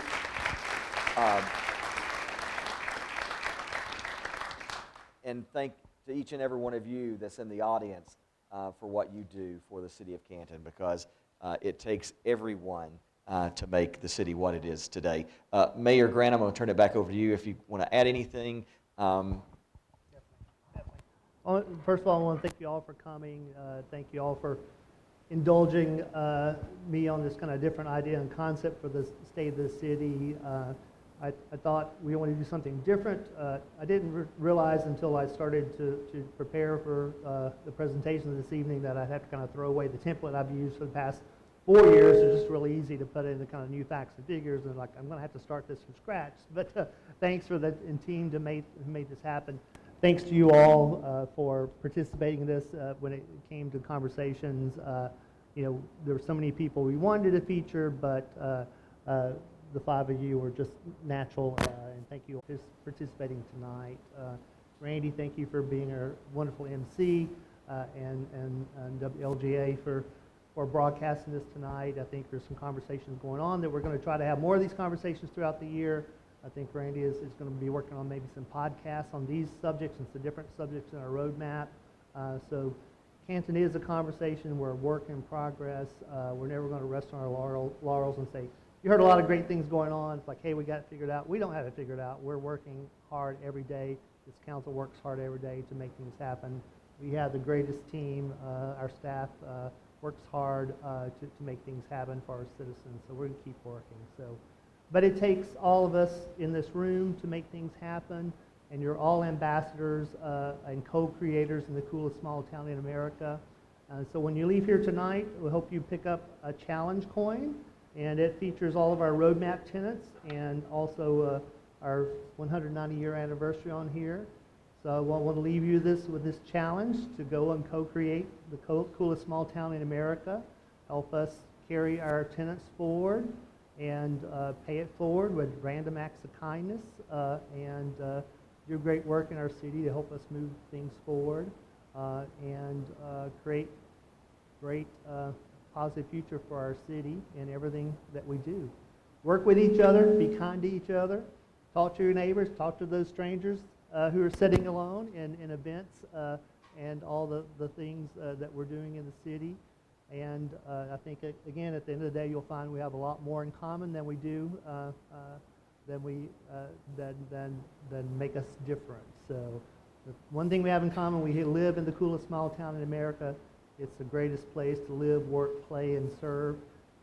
And thank to each and every one of you that's in the audience for what you do for the city of Canton, because it takes everyone to make the city what it is today. Mayor Grant, I'm going to turn it back over to you if you want to add anything. First of all, I want to thank you all for coming. Thank you all for indulging me on this kind of different idea and concept for the state of the city. I thought we wanted to do something different. I didn't realize until I started to prepare for the presentation this evening that I'd have to kind of throw away the template I've used for the past 4 years. It's just really easy to put in the kind of new facts and figures, and like I'm going to have to start this from scratch. But thanks for the team to made this happen. Thanks to you all for participating in this. When it came to conversations, there were so many people we wanted to feature, but the 5 of you were just natural, and thank you for participating tonight. Randy, thank you for being our wonderful MC, and WLJA for broadcasting this tonight. I think there's some conversations going on that we're going to try to have more of these conversations throughout the year. I think Randy is going to be working on maybe some podcasts on these subjects and some different subjects in our roadmap. So Canton is a conversation. We're a work in progress. We're never going to rest on our laurels and say, you heard a lot of great things going on. It's like, hey, we got it figured out. We don't have it figured out. We're working hard every day. This council works hard every day to make things happen. We have the greatest team. Our staff works hard to make things happen for our citizens. So we're going to keep working. But it takes all of us in this room to make things happen, and you're all ambassadors and co-creators in the coolest small town in America. So when you leave here tonight, we hope you pick up a challenge coin, and it features all of our roadmap tenants and also our 190-year anniversary on here. So I want to leave you with this challenge to go and co-create the coolest small town in America, help us carry our tenants forward, and pay it forward with random acts of kindness, and do great work in our city to help us move things forward, and create great positive future for our city and everything that we do. Work with each other, be kind to each other, talk to your neighbors, talk to those strangers who are sitting alone in events and all the things that we're doing in the city. And I think, again, at the end of the day, you'll find we have a lot more in common than we do, than make us different. So the one thing we have in common, we live in the coolest small town in America. It's the greatest place to live, work, play, and serve.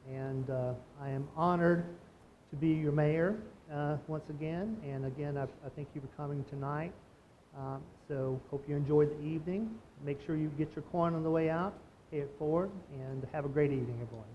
And I am honored to be your mayor once again. And again, I thank you for coming tonight. So hope you enjoyed the evening. Make sure you get your coin on the way out. Pay it forward, and have a great evening, everyone.